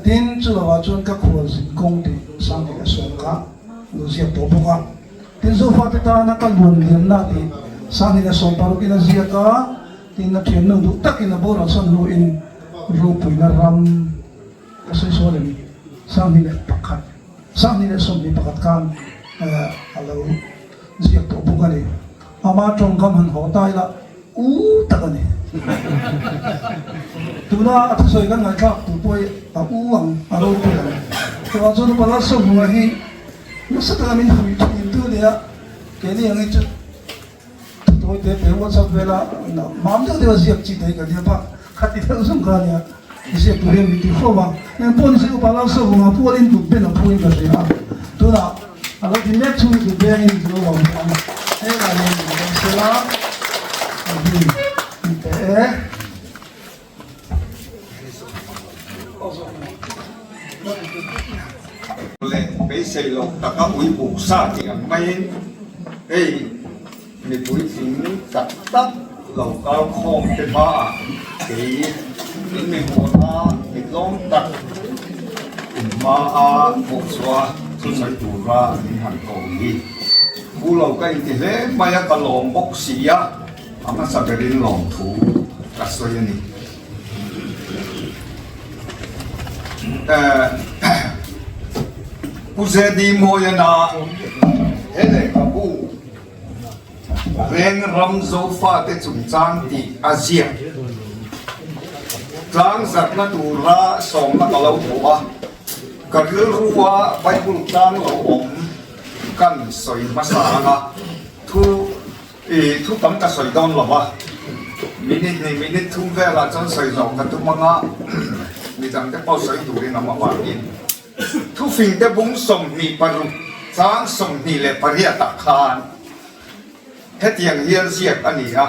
[SPEAKER 1] tin chu wa chun ka khol sin kong ti sang ti so ka lu sia to bo ka tin so fa ta na ka lun lim na ti sang ni so paru ki na sia ka tin na thien no du tak in bo ra san lu in ru pui na ram ka so so le sang ni le pakhat sang ni le som ni pakhat kan alo sia to bo ka ni ama trong kam han ho tai la tak ani tuna at soi kan ngai thak tu poi a uang aro tu ตัวจนปลาสมุนไพรนักศึกษามินหุยทุยตัวเดียแค่นี้ยังไงจุดตัวเดียวว่าสักเวลามั่งเดียวเสียจิตใจกันเดียวปะขัดที่เท่าสงครามเนี่ยเสียตัวเดียวมีที่ฟังเนี่ยพอนี่สิปลาสมุนไพรพวกนี้ถูกเป็นอะไรพวกนี้ก็เสียตัวน่ะอะไรที่เนี่ยช่วยตัวเดียวนี่ตัวว่าเฮ้ยอะไรเนี่ยเสียละ
[SPEAKER 5] lên cái xây lộc ta có buổi buộc xa thì ăn mấy ê mình buổi phim tập tắt lộc cao không cái ba thì mình muốn mình lom tập mà buộc xóa tôi sẽ chủ ra mình hành cầu đi bu lộc cái thì lẽ bây giờ cái lồng bốc xì á mà sao cái đến lồng thủ cả số này Uzedi moyana hele abu reng ram zofa te chung chang ti azia tlang zat na tura som na kalau tua karil ruwa bible tang lo om kan soi masala thu thu tam ka soi don lo ba minute thum vela chan soi zo ka tu manga mi tang te pau soi tu rin ama wa in thu phình te bung som ni paru sang som ni le paria ta khan he tiang hian ziak ani a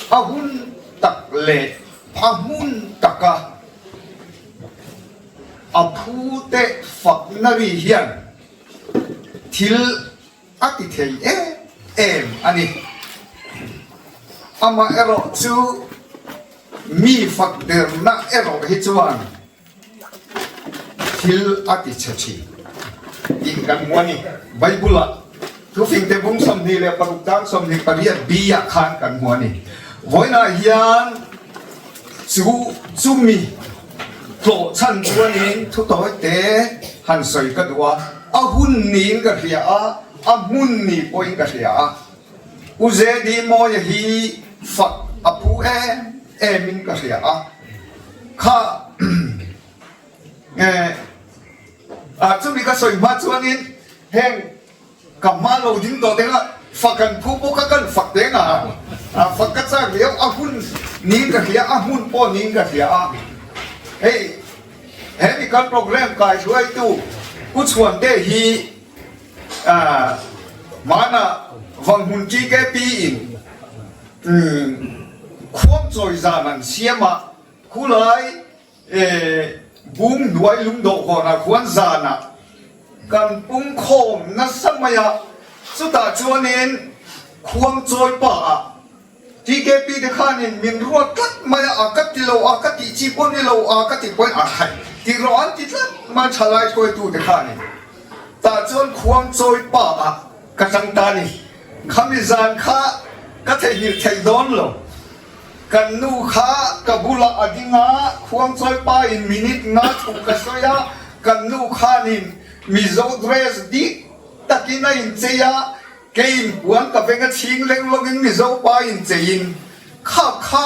[SPEAKER 5] ahun tak le pamun taka aphu te fak nari hian thil ati thei em ani ama ero chu mi fak der na ero hi chuan thil ati chachi in kan wani bible thu phing te bung som ni le paruk tang som ni paria bia khan kan wani voina hian chu mi to chan chuanin thu toy te han soi ka duwa a hun ni ka ria a mun ni poin ka ria uze di mo ya hi fak apu min ka ria kha chu mi ka soi ma chuanin heng kamalo din to tenga fakan phu ka kan fak tenga fak ka cha leo a hun ni ka ria a hun po ni ka ria hey mi kan program kai ruai tu u chuan te hi mana vang hun chi ke pi in khuam choi za man siama khulai bung duai lung do ho na khuan za na kan pung khom na samaya chu ta chuanin khuam choi pa ti ke pi de khanin min ruat kat maya akat ti lo akat ti chi pon ni lo akat ti pon a khai ti ro an ti tla ma chalai koi tu de khanin ta chuan khuam choi pa ka chang ta ni khamizan kha ka thei hil thei don lo kan nu kha kabula adinga khuam choi pa in minute na thu ka soya kan nu kha nin mizo dress di takina in cheya kein wan ka venga thing leng login mizo pa in chein kha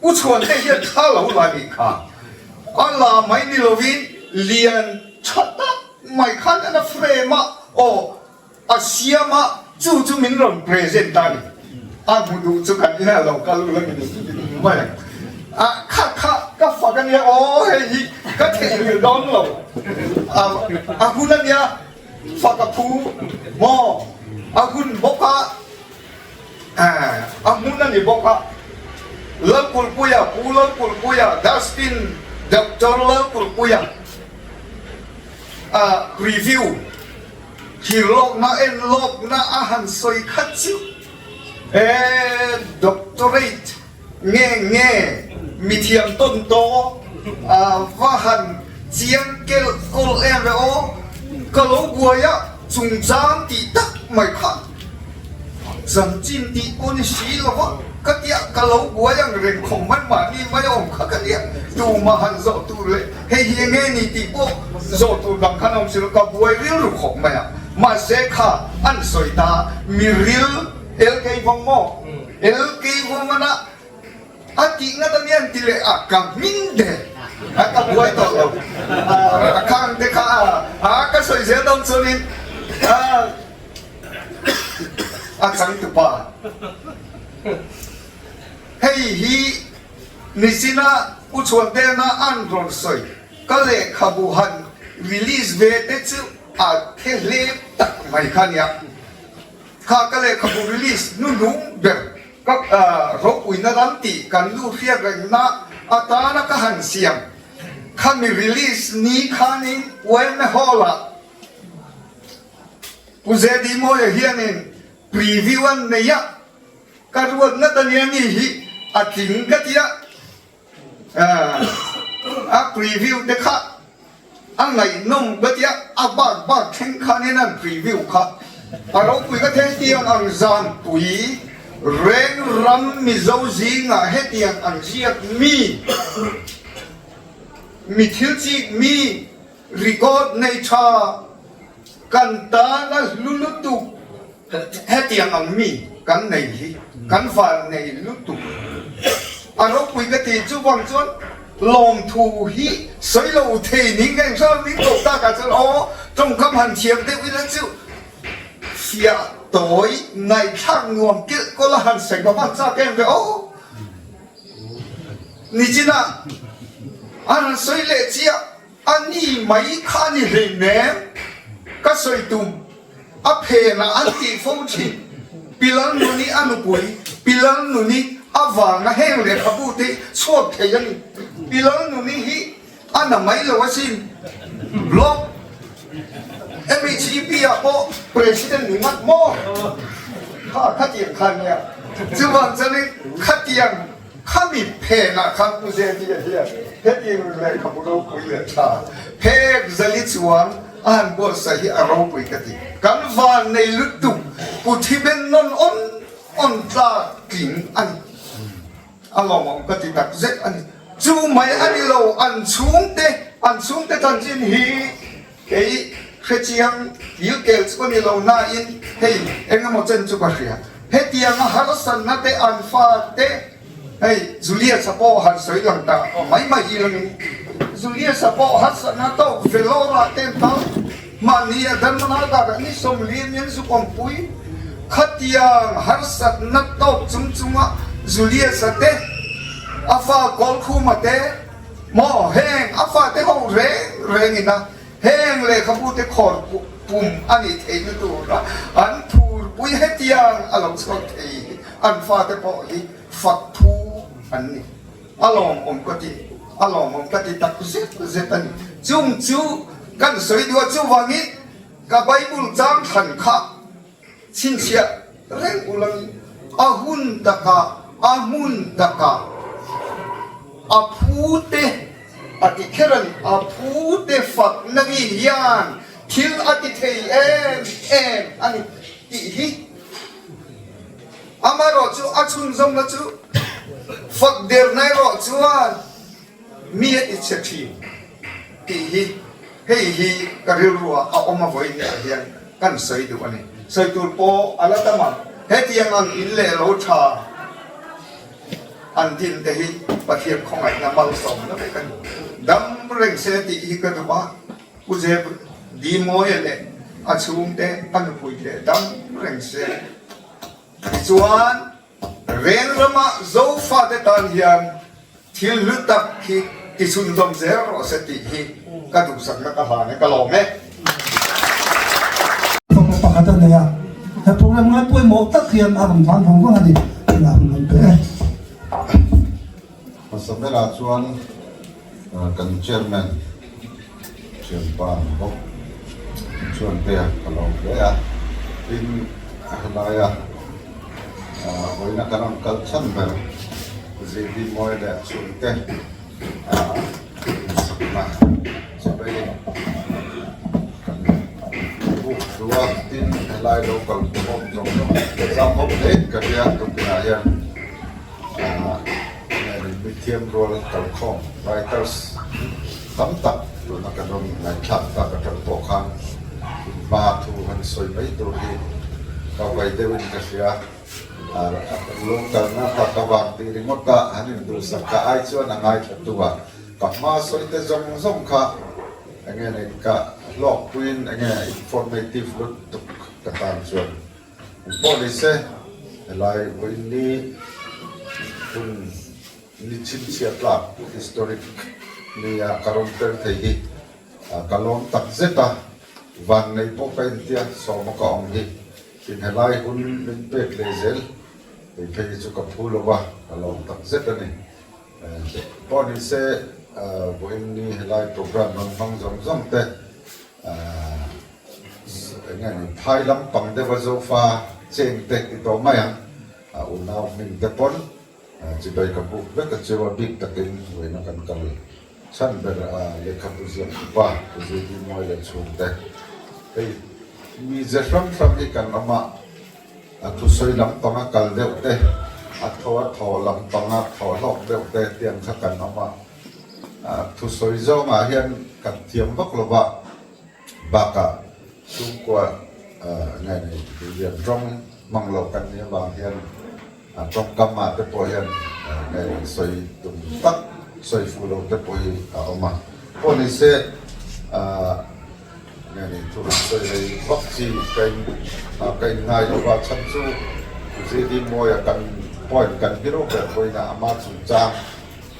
[SPEAKER 5] u chuan te hian kha lo la ni kha ala mai ni lovin lian chata mai khan ana frame o asiama chu min ron present ta ni a mudu chu kan ina lo ka lu lang ni mai ka fa kan ya o hei ka the ni don lo a hunan ya fa ka pu mo a hun boka a hunan ni boka lapul puya dustin doctor lapul puya review hi lok na en lok na ahan soi khachu doctorate nghe mithiam ton to vahan chiang kel kol ero kalo buaya chung chang ti tak mai kha zam chin ti on si lo katia kalo buaya ren khom man ma ni mai om kha katia tu ma han zo tu le he hi nge ni ti po zo tu dang khanom sil ka buai ril ru khom ma ya ma se kha an soi ta mi ril LK vong mo LK vong mana ati nga tanian tile akang minde ata buhay to akang de ka soy siya daw sunin akang tupa hey hi nisina uchuan de na andron soy kale kabuhan release ve te chu a khele tak mai khania kha kale kabu release nu ber các rốt quỷ nó đám tị cần lưu phía gần na ta nó có hàng xiêm khăn mi release ní khăn ní quên mẹ ho là u dễ đi mua ở hiện nên preview anh này á các ruột nó tên em gì chính cái gì preview để khác anh này nông cái gì ba khen khăn nên anh preview khác rốt quỷ cái thế tiền anh gian quỷ reng ram mi zo zi nga hetiang ang ziak mi thil chi mi record nei tha kan ta na lulutu hetiang ang mi kan nei hi kan fa nei lutu aro pui ka ti chu wang chuan long thu hi soi lo the ning kang sa ning to ta ka chu o trong kam han chiam te wi la chu fia tối ngày khác nguồn kia có là hành sinh của bạn cha kem về ô ni chỉ na anh soi lệ chia anh đi mấy khăn đi hình ném các soi tùm áp hè là anh ti phong chi pilang nuni anh bùi pilang nuni áp vàng là heo lệ khắp bút đi suốt thế dân pilang nuni hi anh là mấy lâu xin blog MHP po president ni mat mo khát tiền khăn nha chứ bằng cho nên khát tiền khát bị phê na khát cũng dễ đi hết hết tiền lại không đâu cũng dễ trả phê zali chuang anh bộ sahi arau bui cái gì căn van này lút tục cụ thi bên non on ra kính anh lòng ông cái gì đặc rất anh chú mấy anh lâu anh xuống te thằng trên hi cái khi chiang yêu kêu cho mình lâu na in hey em ngắm một chân chụp cái hết tiang nó hết sân nó te alpha te hey Julia sapo hết sợi lòng ta mấy gì lần Julia sapo hết sân nó tao velora tem tao mà nia dan nó đã cái ní sông liên nhân su con pui hết tiang hết sân nó tao chung á Julia sate alpha call khu mà te mò heng alpha te hậu rê nghe na heng le khabu te khor pum ani thein tu ra an thur pui hetiang along so thei an fa te po hi fat thu an ni along om ka ti tak zet an chung chu kan soi dua chu wangi ka bible jang than kha chin sia reng ulang ahun taka amun taka apute ati kheran apute fak nagi yan thil ati thei em ani ti hi amaro chu achun zong na chu fak der nai ro chuan mi ati chethi ti hi hei hi karil ruwa a oma voi ne hian kan soi du ani soi tur po alatama hetiang ang ille lo tha an din te hi pathiam khongai na mal som na be kan dam reng se ti hi ka ba u je di mo ele a chung te an pui te dam reng se chuan ren rama zo fa te tan hian thil lu tak ki ti sun dom ze ro se ti hi ka du sak na ka ha ne ka lo me
[SPEAKER 1] phong pakatan na ya ta program ngai poi mo tak hian abang van phong ko hadi la man pe
[SPEAKER 6] Samela chuan kan chairman ho chuan pe kalau ya in ahlaya hoina kanam kalchan ber zebi moi da chuan te sakma sabai dua tin ahlai local hom jong sam hom le ka ya tu kina ya Mithiam role kalkhom writers tamtak tu nakadom ngai thak ta ka thak po khan ma thu han soi mai tu hi ka vai devin ka sia local na patawag ti remote ka hanin do sa kaay chuan angai thatuwa kapma soite zong ka angen ka log twin angen informative lut katan chuan police lai winni tun ni chin siatla historic ni karonter thei kalom tak zeta van nei po ka intia so mo ka ong hi tin helai hun min pek lezel ei phei chu ka phulova kalom tak zeta ni poni se boin ni helai program non phang zong te ngani phai lam pang de wa zo fa cheng te ki to mai unaw min te pon chỉ đây các bộ rất là chưa biết đặc tính với nó cần cần sẵn về lấy các bộ diện và cái gì đi ngoài là xuống đây thì mi giờ from cái cần mà thu xây lắm tông cần đều đây thọ lắm tông thọ lọc đều đây tiền các cần mà thu xây do mà hiện cần tiêm vắc là bà cả xung quanh ngày này thì diện trong mang lộc cần như bà hiện trong cam mà tới bồi hiện ngày xoay tung tắc xoay phù lâu tới bồi mà con này sẽ ngày này thu xoay lấy vắc chi cái ngày đó vào chăm chú cái đi mua cần bồi cần cái đó về bồi là mà chúng ta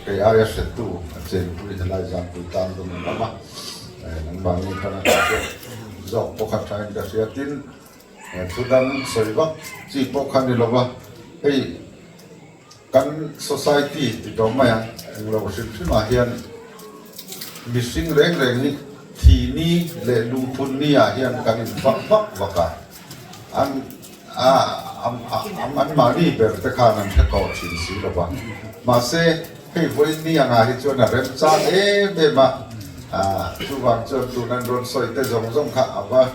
[SPEAKER 6] cái ai sẽ tu trên bồi thì lại giảm bồi tam đó mình mà nằm bằng như thế này dọc bộ khát trái đã sẽ tin thu đăng xoay vắc chi bộ khăn đi lâu hey kan society ti do maya lo sin thima hian missing reng ni thi ni le lu phun ni a hian kan in vak waka an an ma ni ber te khan an thako chin si lo ba ma se hey voi ni anga hi chona rem cha be ma chu wang chon tu nan ron soi te zong kha aba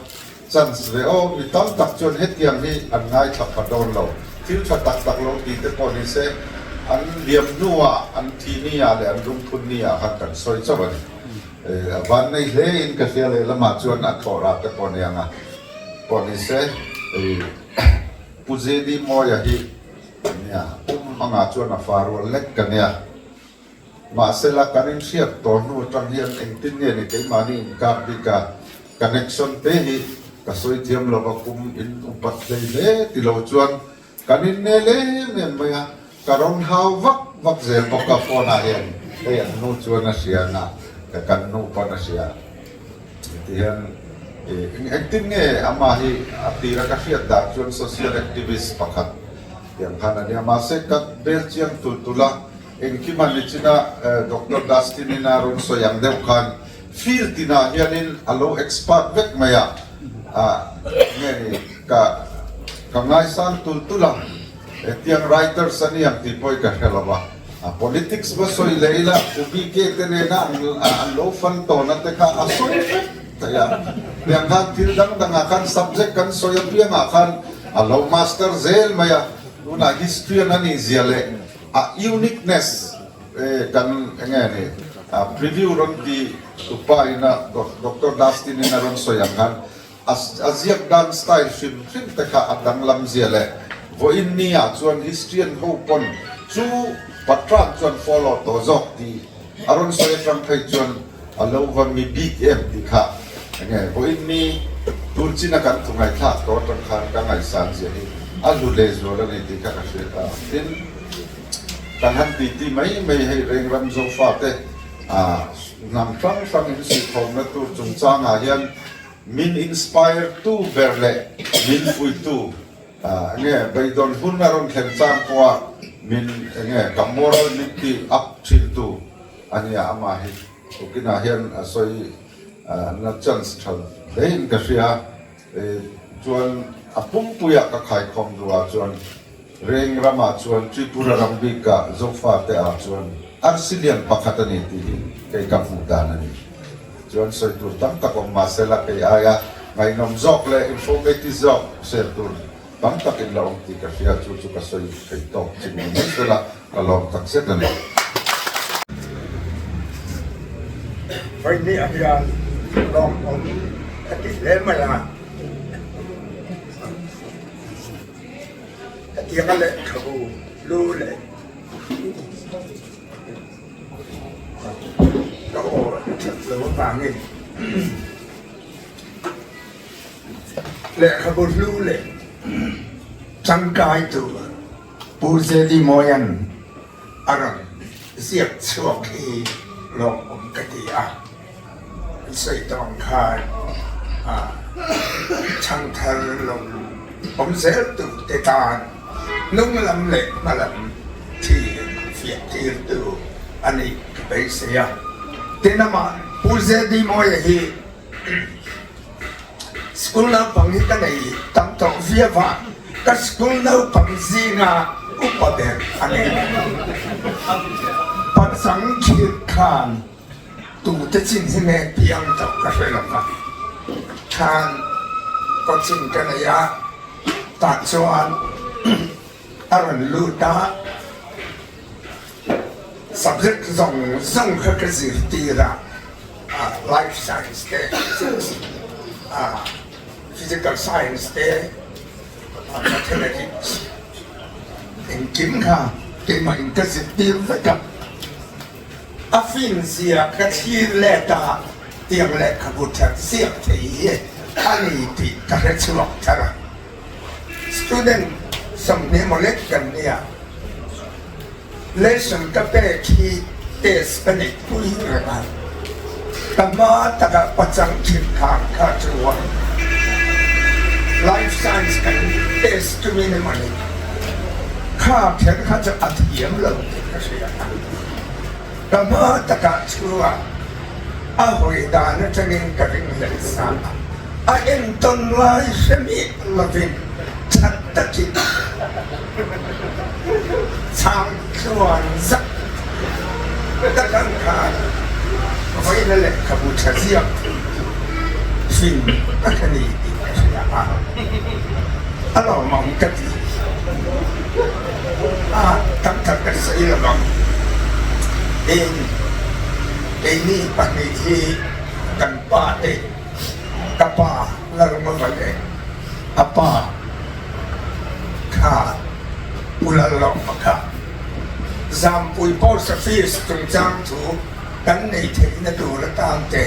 [SPEAKER 6] chance ve o mi tam tak chon het yang hi an ngai thak pa don lo til cha tak lo ti te pon ni se an liam nuwa an thi ni ya le an rum phun ni ya kan soi cha ban van nei le in ka sia le lama chuan a thora te pon yang pon ni se puze di mo ya hi ya anga chuan a faru lek kan ya ma se la kanin siat to nu tang hian eng tin ne ni ke ma ni ka bi ka connection te hi ka soi thiam lo ba kum in upat le ti lo chuan kanin ne le mem maya karon hau vak zel boka phone a hian e nu chuan a sia na ka kan nu pa na sia ti hian eng tin nge ama hi atira ka fiat da chuan social activist pakhat yang khana ni ma se ka bel chiang tula eng ki man ni china Dr. Dustin ina ron so yang deu khan field tina hianin alo expert vek maya nge ni ka ngai san tula etiang writer sani ang tipoy ka helaba politics ba soy leila ubi ke tene na ang low fan to na te ka asoy kaya yang kan tildang dangakan subject kan soy piang akan alo master zel maya una history na ni ziale uniqueness kan ngani preview ron di tupai na Dr. Dustin na ron soy kan aziak dan style film te ka adang lam ziale voin niya chuan historian ho pon chu patran chuan follow to zok ti aron soy tang thai chuan alo van mi big m ti kha nge voin ni tulchina kan thungai tha to tang khan ka ngai san je ni alu le zo la ni ti ka ka se ta tin kan han ti mai hei reng ram zo fa te nam tang in si thom na tu chung chang a hian min inspire tu berle min fui tu nge baidon hunaron khen chang kwa min nge kamoral niti up chil tu ania ama hi ukina hian asoi na chance thal lein ka ria chuan apum puya ka khai khom ruwa chuan reng rama chuan tripura rambika zofa te a chuan arsilian pakhatani ti kai ka fudan ani chuan soi tur tam ta ko masela kai aya ngai nom zok le informative zok ser tur tam tak in laong ti ka sia chu ka soi kai to chin ni sela kalong tak set ani
[SPEAKER 5] phải đi ăn ra lòng ông cái lên mà là
[SPEAKER 7] tiếng lệ khẩu lưu lệ đó thật là vàng nghìn lệ khẩu lưu lệ chẳng cái tụ bù dê đi môi ăn ăn giết chuộc khi lộc ông cái gì à xây tòng khai chẳng thân lộc ông sẽ tự tế tàn nung làm lệ mà làm thì việc thì tự anh ấy bây giờ thế nào mà bù dê đi môi thì school nào bằng cái này tạm tổ phía vàng các school nào bằng gì ngà úp bề anh ấy bắt sáng kiệt khan tụ tế chính hình này biang tàu các loại làm vàng khan có chính cái này à tạ choan aran luta subject dòng cái gì thì là life science đấy physical science đấy mathematics em kiếm kha cái mình cái gì tiêu phải gặp affin cái chi lệ ta tiếng lệ các bút thật siết thì anh ấy thì các cái chuyện thật là student some nemolek kan niya lesson kape ki test panik pui raman tama taga pachang khin khang kha chuwa life science kan test to minimally kha khen kha cha athiam lo ka sia tama taga chuwa a hoi da na changin ka ring le san a en ton lai semi loving thật tất nhiên sang chuan sắc tất cả cả với nó là cả một trải nghiệm phim tất cả này thì sẽ là alo mong cái gì tất cả cái sự là bằng in ini pani thì cần ba để kapa là một vấn đề apa kha ulalo makha zam pui pol sa fis tung jang thu kan nei thei na tu la tam te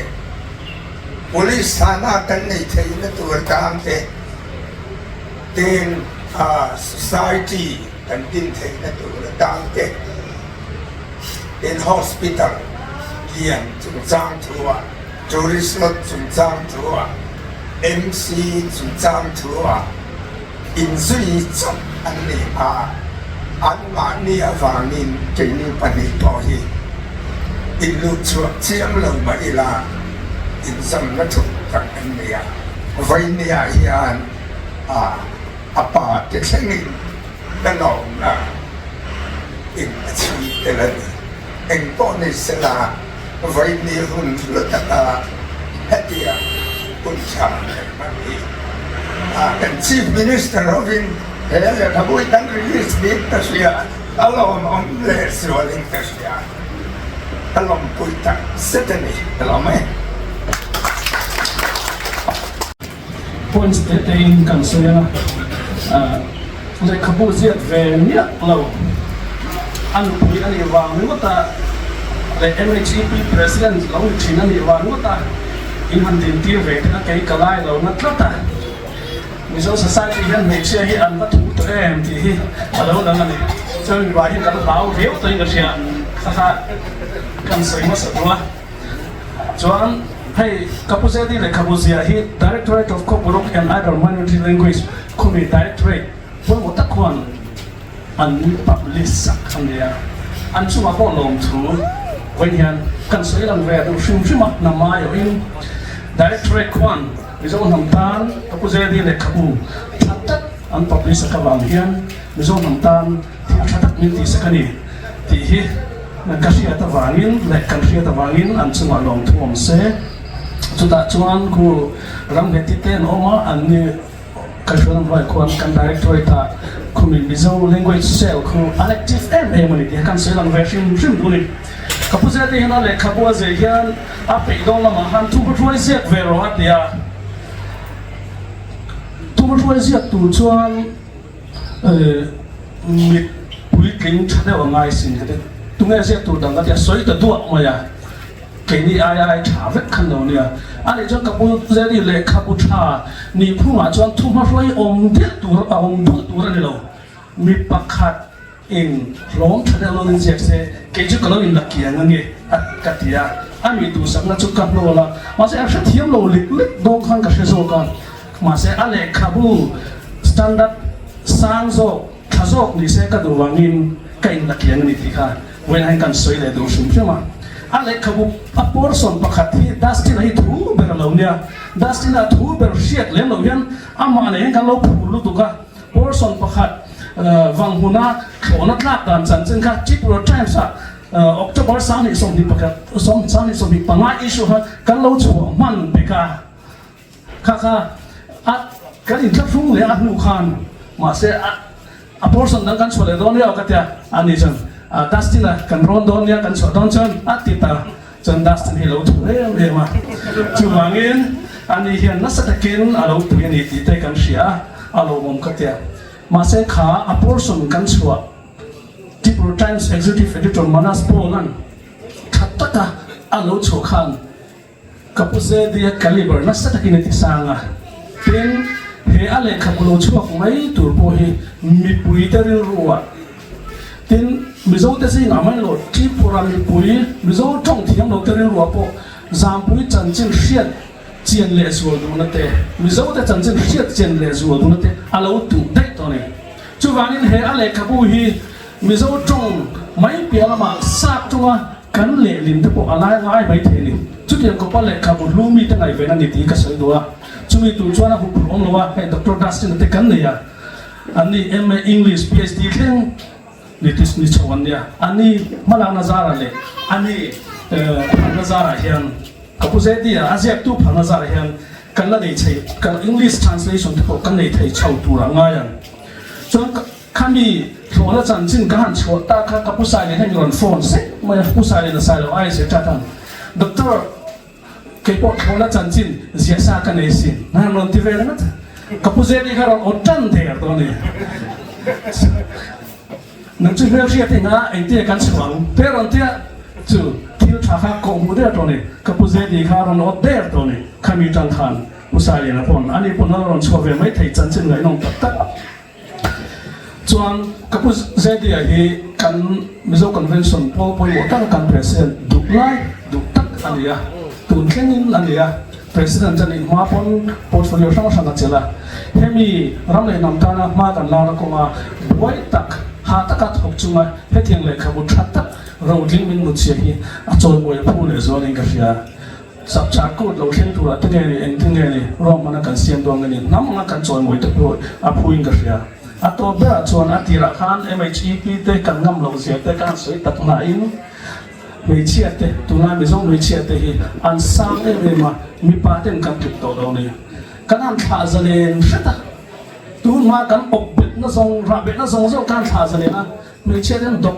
[SPEAKER 7] police thana kan nei thei na tu la tam te then society kan tin thei na tu la tam te in hospital lian tung jang thu tourist lot tung jang thu MC tung jang thu in suy chậm anh này anh mà nia vàng in cái ni pani to hi in lu chuột chiang lòng mà là in dâm nó thuộc các anh nia vậy nia hiền apa cái sinh in cái lòng là in chi cái là anh con này sẽ là vậy nia hun lu ta hết dia kun chạm cái đi dan Chief Minister Robin hele kabui dan release di tasya alom om le sualing tasya alom puita seteni alom
[SPEAKER 8] points te in kan soya le kabu ziat ve nia lo an pui ani wang ni ta le MHEP president lo chin ani wang ta in han din ti ve ka kai kalai lo na tlata Mizo society hian hmeichhia chia hi an va thu to em ti hi alo lang ani chuan vai hi kan bau veu to in ria kha kan soi ma satwa chuan hei kapuzedi le kapuzia hi Directorate of Koborok and Other Minority Language khumi directorate pon mo takwan an publish sak ania an chuma ko lom thu wen hian kan soi lang ve do shim shima na ma yo in Directorate kwan mizo namtan kapuzedi le kapu thatat an publish akawang hian mizo namtan thi thatat min ti sakani ti hi na kasia ta wangin le kan ria ta wangin an chuma lom thuam se chuta chuan ku ram heti ten oma an ni kashon vai kwan kan directorate ta khumi mizo language cell khu elective mani ti kan selang version shim duni kapuzedi hina le kapua ze hian ape dong lama han thu butwai zek vero atia tu butwai zek tu chuan มีปุ๋ยกินชัดได้ว่าง่ายสิ่งก็ได้ตรงนี้เสียตัวดังก็จะสวยแต่ตัวมาอย่างกินนี่ไอ้ชาเวทขันเราเนี่ยอันนี้จนกับผู้เจริญเลยขับผู้ชานี่ผู้มาจนทุ่มมาเลยอมเดียตัวอมดูตัวนี่เรามีปักขัดเองล้อมชัดได้เราเนี่ยเสียเสียเกี่ยวกับเราอินลักกี้งั้นไงกัตยาอันนี้ตัวสังกัดจุกกับเราละมาเสียเทียมเราเล็กๆดงขันกับเสียโซกันมาเสียอะไรขับผู้สแตนดาร์ดสร้างโซทาโซนี่เสียก็ดูว่างินกับอินลักกี้งั้นนี่ที่ค่ะเวลาให้กันสวยเลยดูชุ่มใช่ไหมอะไรขับอัปโปร์ส่วนประคัตที่ดัสตินให้ถูเบอร์เราเนี่ยดัสตินถูเบอร์เชียดเลี้ยงเราเนี่ยอามาเนี่ยกันเราพูดรู้ตัวกันโปร์ส่วนประคัตวังหัวหน้าขอนัดนัดกันจันทร์ค่ะจิปโรไทม์สักออกจากบริษัทนี่ส่งที่ประคัตส่งสารนี่ส่งที่ปัญหาอิชูฮะกันเราชัวมันเบกาค่ะกันอินทับฟุ้งเลยอันลูกขันมาเสียอัปโปร์ส่วนนั้นกันชัวเลยตอนนี้เอากันเถอะอันนี้จังดัสตินกันร้อนดอนเนี่ยกันสวดดอนจนติตาจนดัสตินให้เราถูกเรียมาจู่วางินอันนี้เห็นนักสักกินเราถูกนี่ติดกันเสียเรามองกันเถอะมาเสกขาอัปโปร์ส่วนกันสวดที่โปรไทม์เอ็กซ์คิวทีฟเอดิทอร์มานัสโปลันทัดตะกะเราโชคันกับผู้เสดียคาลิเบอร์นักสักกินที่สร้างเป็นเฮอะไรขับเราชัวร์ไม่ตัวโปเฮมีปุยเตอร์รัวทีนมิโซเตสิงามันโหลดที่พวกเรามีปุ๋ยมิโซจ้องที่ยังเราเตรียมรัวปอจามปุ๋ยจันจินเชียดเจียนเลสวัวดูนั่นเตะมิโซเตจันจินเชียดเจียนเลสวัวดูนั่นเตะอะไรอุตุได้ตอนนี้จู่วันนี้เฮอะไรขับบุยมิโซจ้องไม่เปลี่ยนมาสักตัวกันเล่ลินเตปออะไรง่ายไม่เทลิจุดยังก็ปั้นเล็กขับบุลูมีตั้งไงเวนันนี่ที่ก็สวยตัวจู่มีตัวชวนผู้ปกครองเราว่าให้ดร.ดัสตินเตกันเนี่ยอันนี้ MA English PhD เข่งนี่ที่นี่ชวนเนี่ยอันนี้มาลานาซาระเลยอันนี้พันนาซาระเฮียนกับผู้เสดีอาเซียตู้พันนาซาระเฮียนกันละนี่ใช้กัน English translation ที่เขากันนี่ใช้ชาวตัวละง่ายอย่างจนข้ามีโทรศัพท์จินกันชัวตาข้ากับผู้ชายเนี่ยให้รอนโฟนเซ็ตไม่ผู้ชายเนี่ยใส่เราไอ้เสียจัดทันด็อกเตอร์เก็บโทรศัพท์จินเสียสากันเองสินั่นรอนที่เวรนัดกับผู้เสดีเขารอนอดจันเถียร์ตัวนี้นังจุดเรียกเชียร์ที่น่าเอ็นที่กันสว่างเพื่อนที่จู่ที่ชาข้ากงบุเดียตัวนี้กับผู้เสดีข้ารอนอดเดียตัวนี้ข้ามีจันทันผู้ชายเนี่ยนะพ่นอันนี้พ่นเรารอนชัวร์เวไม่ไทยจันจินเลยน้องตัดส่วนกับผู้เสดีที่กันมิโซคอนเวนชั่นพอพออยู่ตั้งกันประธานดุไลดุตักอันนี้อ่ะตุนแค่นี้อันนี้อ่ะประธานจะนี่มาพ่นพอร์ตโฟลิโอช่างสังกัดเจล่าเฮมีรำเลยนำตานะมากันลาวก็มาบวยตักหาตะกัดหกจุงไงเฮทียงเลยขบุตรตักเราดิ้งมินมุดเสียฮีจนบวยพูดเลยส่วนนี้ก็เสียสับจากกูเราเห็นตัวตั้งไงนี่เองตั้งไงนี่รอมันกันเสียงดวงนี่น้ำมันกันจนบวยตะพูดพูดก็เสียตัวเบอร์ชวนติระคัน MHEP เตะกันงำเราเสียเตะกันสวยตักมาอินไม่เชื่อเตะตัวนั้นไม่ส่งไม่เชื่อเตะอันสร้างเรื่องมามีปาเต็นกันติดต่อเราเนี่ยกันอันท่าจะเล่นเสร็จตัวมากันอบเบ็ดน่าส่งรับเบ็ดน่าส่งส่งกันท่าจะเล่นนะไม่เชื่อเรื่องดอก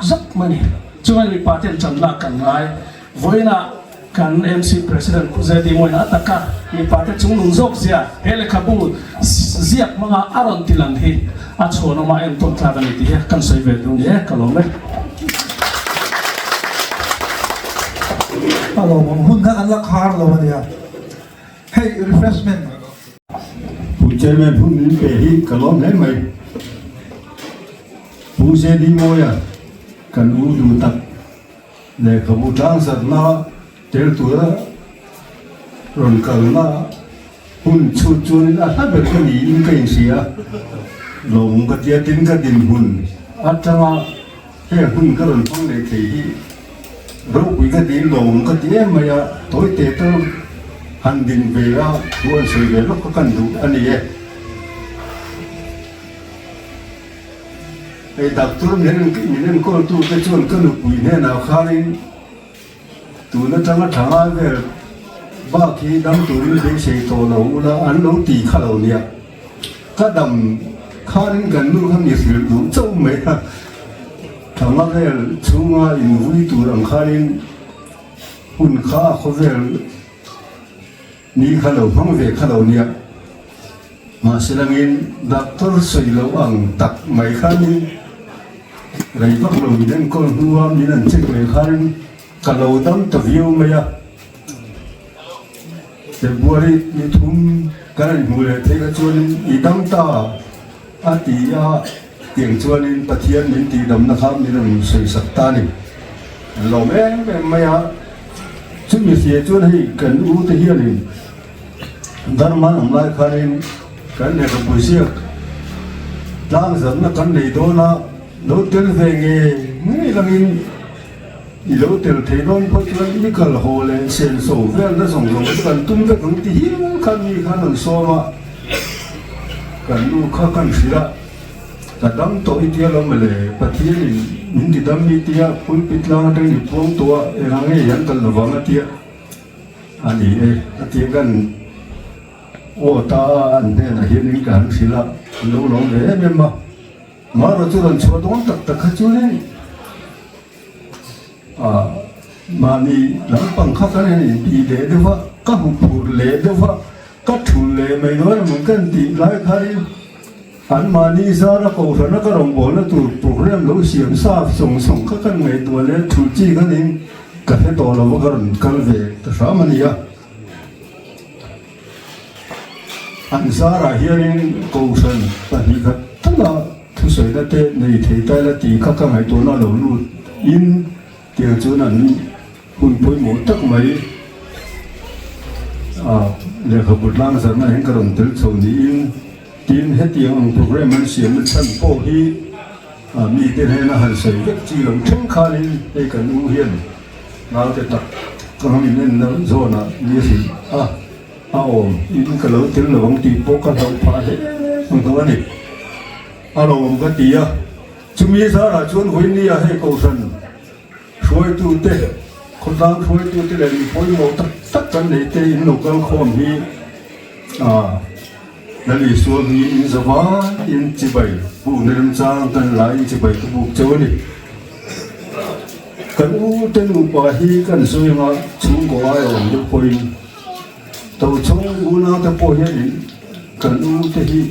[SPEAKER 8] จกมันนี่ช่วยมีปาเต็นจันลากันไงวันน่ะกัน MC President ผู้เสดีมวยนะตะกะมีปาเต็นจุงลุงจกเสียเฮเลขับบูเสียมังอารอนติลันฮีอาชวนมาเอ็นต้นทางนี้ที่กันใส่เวทตรงนี้ก็ลงเลย
[SPEAKER 1] เราหุ่นกันละคาร์เราเนี่ยให้ refreshment
[SPEAKER 9] ผู้เจ้าแม่ผู้นี้ไปที่กลอมเล่นไหมผู้เสดีมวยกันอูดูตักเลยขบุตรสัตว์น่าเจอตัวรอนกันน่าหุ่นชุดจุนน่าถ้าเป็นคนนี้มันก็ยังเสียลงก็เจียดินก็ดินหุ่นอาจจะว่าแค่หุ่นก็รอนฟังเลยที่เราคุยกันดีลงก็เจียมาyaตัวเตะตัวหันดินเบียร์ตัวสวยเบียร์ก็กันดูอันนี้ไอ้ดักตัวเนี่ยก็ตัวจะชวนกันดูคุยเนี่ยนะข้านี่ตัวนั้นจังทางอะไรบ้าที่ดำตัวนี้เป็นเศษตัวเราแล้วอันเราตีข้าเราเนี่ยก็ดำข้านี่กันดูข้างนี้สิดูเจ้าไหมทางนั้นเลยช่วงอินวุ้ยตัวรังข้านี่หุ่นข้าเขาเลยนี่ข้าเราพังเวข้าเราเนี่ย mà sẽ là nghìn doctor soi lâu ang tak mai khani rai bak lo min kon huwa min an check mai khan kalau dam ta view maya February ni thum kan mule the ka chuan idam ta atia tiang chuan in pathian min ti dam na kham min an soi sak ta ni lo me maya chu mi se chuan hei kan u te hian ni dharma am lai khanin kan ne ka puisia lang zam na kan nei do na lo tel ve nge langin i lo tel thei don pho chuan i kal ho le sen so vel na song song kan tum ve kan ti hi kan mi khan an so ma kan nu kha kan sira ka dam to i tia lo mele pathian in ti dam mi tia pul pitlang tang ni pong to e range yan kal lo wang tia ani e atia kan ô ta anh thế là hiện những cái gì là lâu lâu về em mà rồi tôi làm cho đón tất tất cả chú lên mà đi làm bằng khác cái này đi để đâu vậy các hộp phụ lệ đâu vậy các thủ lệ mấy nói là mình cần đi lại khai anh mà đi ra là cầu thần nó có đồng bộ là tụi program lâu xiêm sa song song các cái ngày tuổi lệ thủ chi cái này cái thế đó là một cái về tất cả mà đi anh ra là hiện cầu sân tại vì cái tất cả thứ sợi đã tê này thấy tay là tí các ngày tuổi nó lâu luôn in tiền chỗ này hùn phối một tất mấy để hợp một lang giờ này cái đồng tử sầu đi in hết tiền ông program anh xem mình thân phố hi mi tiền hay là hành sợi rất chi lòng thắng khá lên đây cái ưu hiền nào thì tập cái mình nên nó rồi là như gì in cái lỗ tiếng là ông tí bố cái đầu phá hết không có gì alo ông cái tí chúng mi ra là chuyên huấn đi hay cầu sân xuôi tu tê con đang xuôi tu tê là đi phối một tất cả này tê in nộp cái khom hi là đi xuống hi in giờ vá in chỉ bảy vụ nên trang cần lại chỉ bảy cái vụ châu này cần u tên u bà hi cần xuôi mà chúng có ai ở được phơi tàu chống u nào ta phơi hi cần u tê hi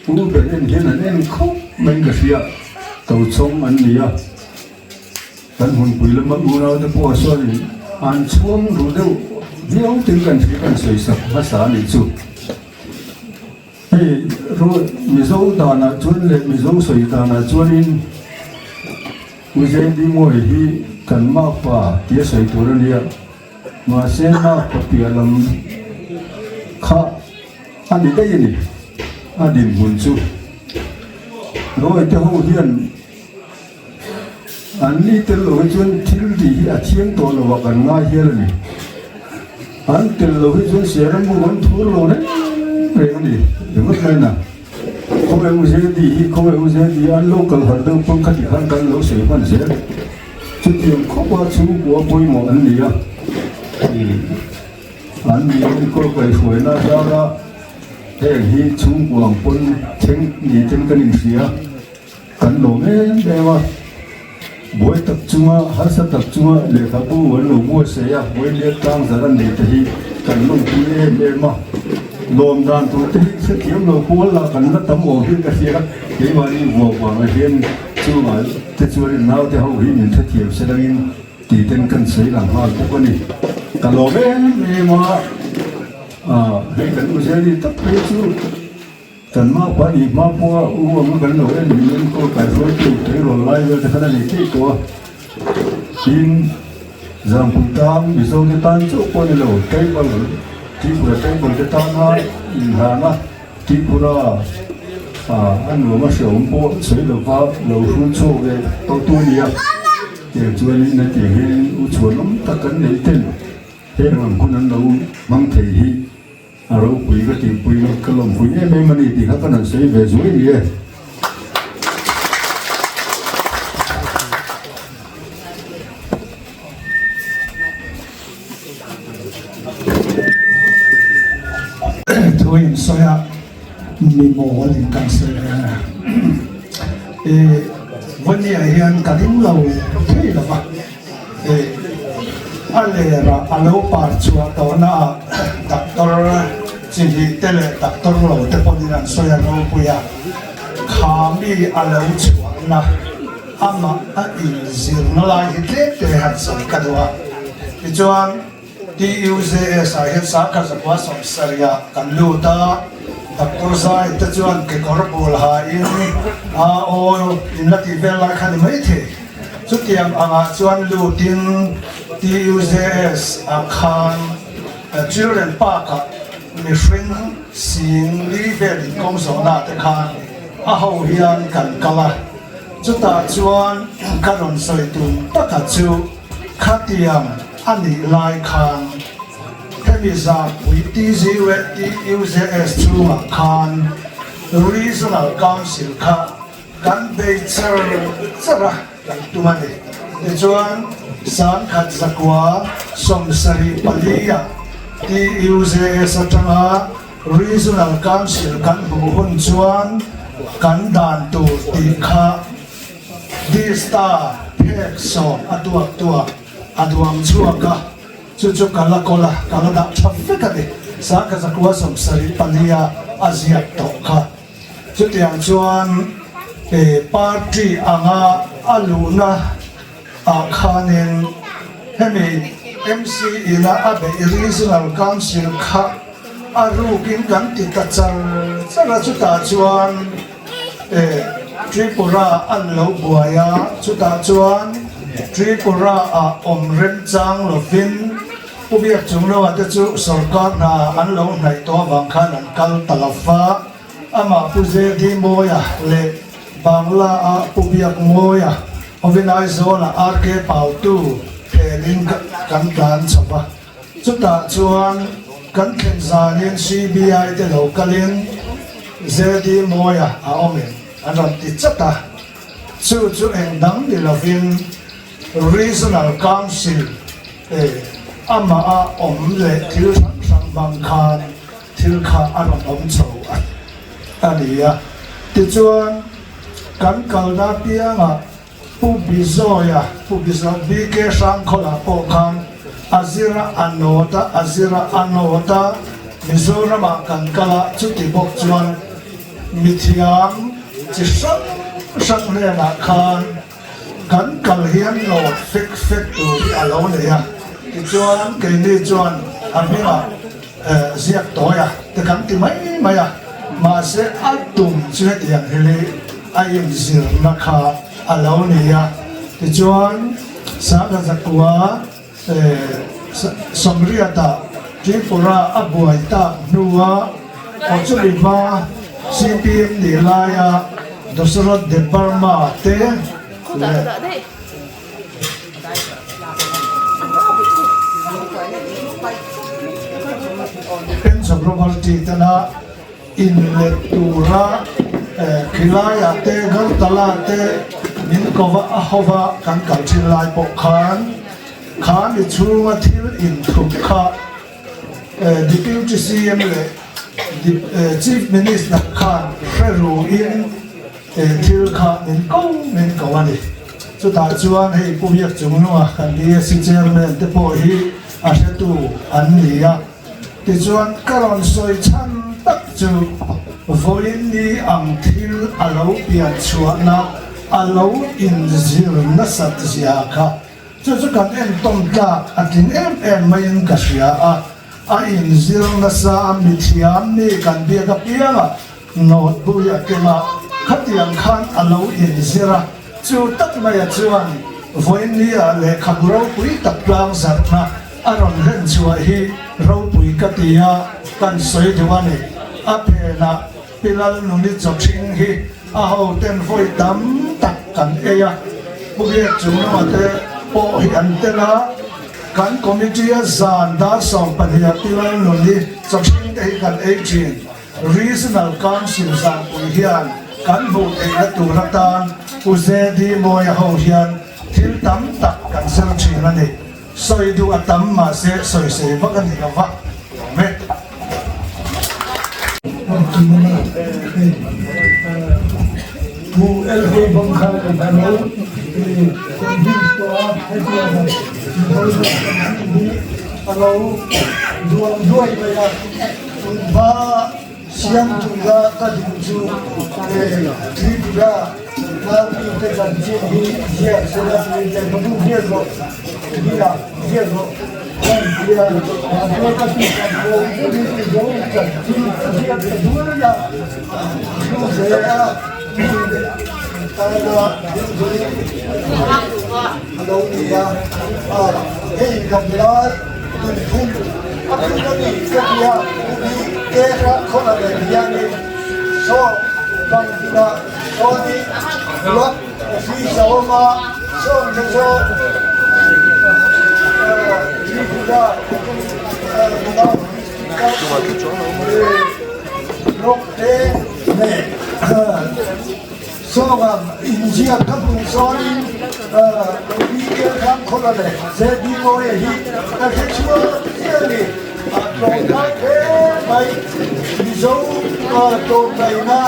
[SPEAKER 9] u bên hiện là nên khóc mình cái gì tàu chống anh đi kan hun pui lama urau te po so ni an chuang ru deu viau tin kan thi kan soi sak basa ni chu hey ro mi zo da na chun le mi zo soi da na chuan in u je di moi hi kan ma pa tia soi tur ni ma se na pa pia lam kha ani dai ni adin hun chu rồi te ho hian anh đi từ lối chuyên thiếu gì thiên tổ là vật gần ngay here này anh từ lối chuyên xe nó mua bán thua lối đấy cái gì đừng có thấy nào không phải uống gì không phải uống gì anh lâu cần hoạt động phong cách thì anh cần lâu sẽ phân sẽ chút tiền không qua chú của bôi mỏ anh đi anh đi có cái suy na ra thế thì chú của bôi chính đi trên cái gì xía cần lối đấy mà buổi tập trung har sa tập trung lệ khá bu vẫn lù mua xe ya buổi liệt tăng giờ anh để thì cần lông kia em mà lom đàn tụi thì sẽ kiếm lù mua là cần nó tấm ổ cái gì đó cái mà đi mua vào mà hiện chú mà thế chú đi nào thì hậu hiện mình thất thiệp sẽ đang tỷ tên cần sấy làm hoa cũng có đi cả lò bé mà hay cần mua xe đi tập cái chú cần mà quá đi mà mua uống cái lẩu ấy mình có cái số tiền thế rồi lại rồi thế này thì có in rằng chúng ta ví dụ như tan chỗ con lẩu cái bằng tí của cái bằng cái tan hai hàng á tí của ăn uống mà sử dụng bộ sấy lẩu vào lẩu phun chỗ về tàu tu đi à để cho nên là chỉ cái chuột lắm tất cả những tên thế là con ăn lẩu mang thể hi rồi quý cái tiền quý cái lòng quý em mà đi thì các con sẽ về dưới đi
[SPEAKER 1] thôi sao ya mình mua thì càng sẽ vấn đề hiện cả đến lâu thế là vậy anh là alo par chua đó na doctor chỉ đi tê lệ đặc tông lầu tê bồn đi làm xoay lầu bùi à khá mi à lầu chuan na ama a in zir na lai hi tle te han san ka dua ti chuan TUJS a hian sa ka zakwa som saria kan lu ta Dr. Zai ta chuan ke korbul ha in a o in la ti vel lai khan mai the chu tiang anga chuan lu tin TUJS a khan children park mi hring sing li vel in kong so na te khan a ho hian kan kala chu ta chuan karon soi tun taka chu khatiam ani lai khan hemiza with TUJS through khan regional council kha kan be chara kan tumani te chuan san khat zakwa somsari palia TUJS atanga regional council kan buhun chuan kan dan tu ti kha Dista pek so atua aduam chuaka chu kala kola kala da traffic ade sa ka zakwa som sari palia azia to kha chu tiang chuan party anga aluna a khanin hemi MC ila abe regional council kha arukin kan ti ta chara chu ta chuan Tripura an lo buaya chuta chuan Tripura a omrem chang lovin ubiak chung lo ate chu sarkar na an lo nai to wang khan an kal talafa ama puze di moya le bangla a ubiak moya ovinai zona RK pautu pelin kan plan choba chuta chuan kan khen zanin CBI te lo kalin zedi moya a omen anon ti chata chu engdang ni lovin regional council ama a omle thil sang bang khan thil kha anon om chho ania ti chuan kan kalda pianga pu bizoya BK sang khola po khan azira anota Mizoram kan kala chu ti bok chuan mithiam chỉ sang lên là khan cắn cầm hiến nổ fix từ ở lâu này à thì chuan cái này chuan anh biết là giết tối à thì cắn thì mấy à mà sẽ áp dụng chuyện tiền thì ai em giết nó khá ở lâu này à thì chuan sáng cái giặc quá Somalia ta Tripura abuai ta nuwa ở chỗ này va CPM để lại à Dosrat de Burma te Pensa property tana inletura khilaya te gartala te ninkova ahova kan kalchilai pokhan khan ni chunga thil in thukha deputy CM le chief minister khan feru in thil kha min ko ani chu ta chuan hei pubiak chungnuwa kan BSC chairman te po hi a hetu an nia ti chuan karon soi chan tak chu voin ni ang thil alo pian chuana alo in zir na sat zia kha chu kan en tom ta atin em main ka sia a in zir na sa mithiam ni kan bia ka pianga not buya kema khatiang khan alo in zira chu tak mai chuan voin ni a le khabro pui tak plang zarna aron ren chua hi ro pui katia kan soi diwani a phena pilal nuni chokching hi a ho ten foi tam tak kan eya puge chungna te po hi antena kan committee zan da som pania pilal nuni chokching te kan aging regional council zan pui hian kan bu te na turatan uzedi moya ho hian thil tam tak kan ser thina ni soi du atam ma se soi se vakan ni lawa me bu el he bom kha ka dano di to a he alo duai ba ya ตุงพาเสียงตุงกากระดุมจูทริปกานามีเตกันเจดีเสียเสด็จเลยแต่มันดูเยอะกว่าดีละเยอะกว่าดีละเราก็ติดกันโอ้ยดีโอ้ยกันที่เสียจะดูเลยนะดูเสียตายละดูเลยเราดีละเฮ้ยกับเราทุ่มอันนี้ก็ดีก็ดีอ่ะเอ๊ะคนละแบบอย่างนี้โซ่บางทีนะโซ่นี้รถฟีเซอร์มาโซ่จะโซ่ที่พูดว่ารถเอ๊ะเนี่ยโซ่ว่าอินเดียกับมุสลิมมีเรื่องทั้งคนละแบบเซดีโมเอฮีแต่แค่ชัวร์เรื่องนี้ตรงนั้นเอ๊ะไปมิโซตรงไหนนะ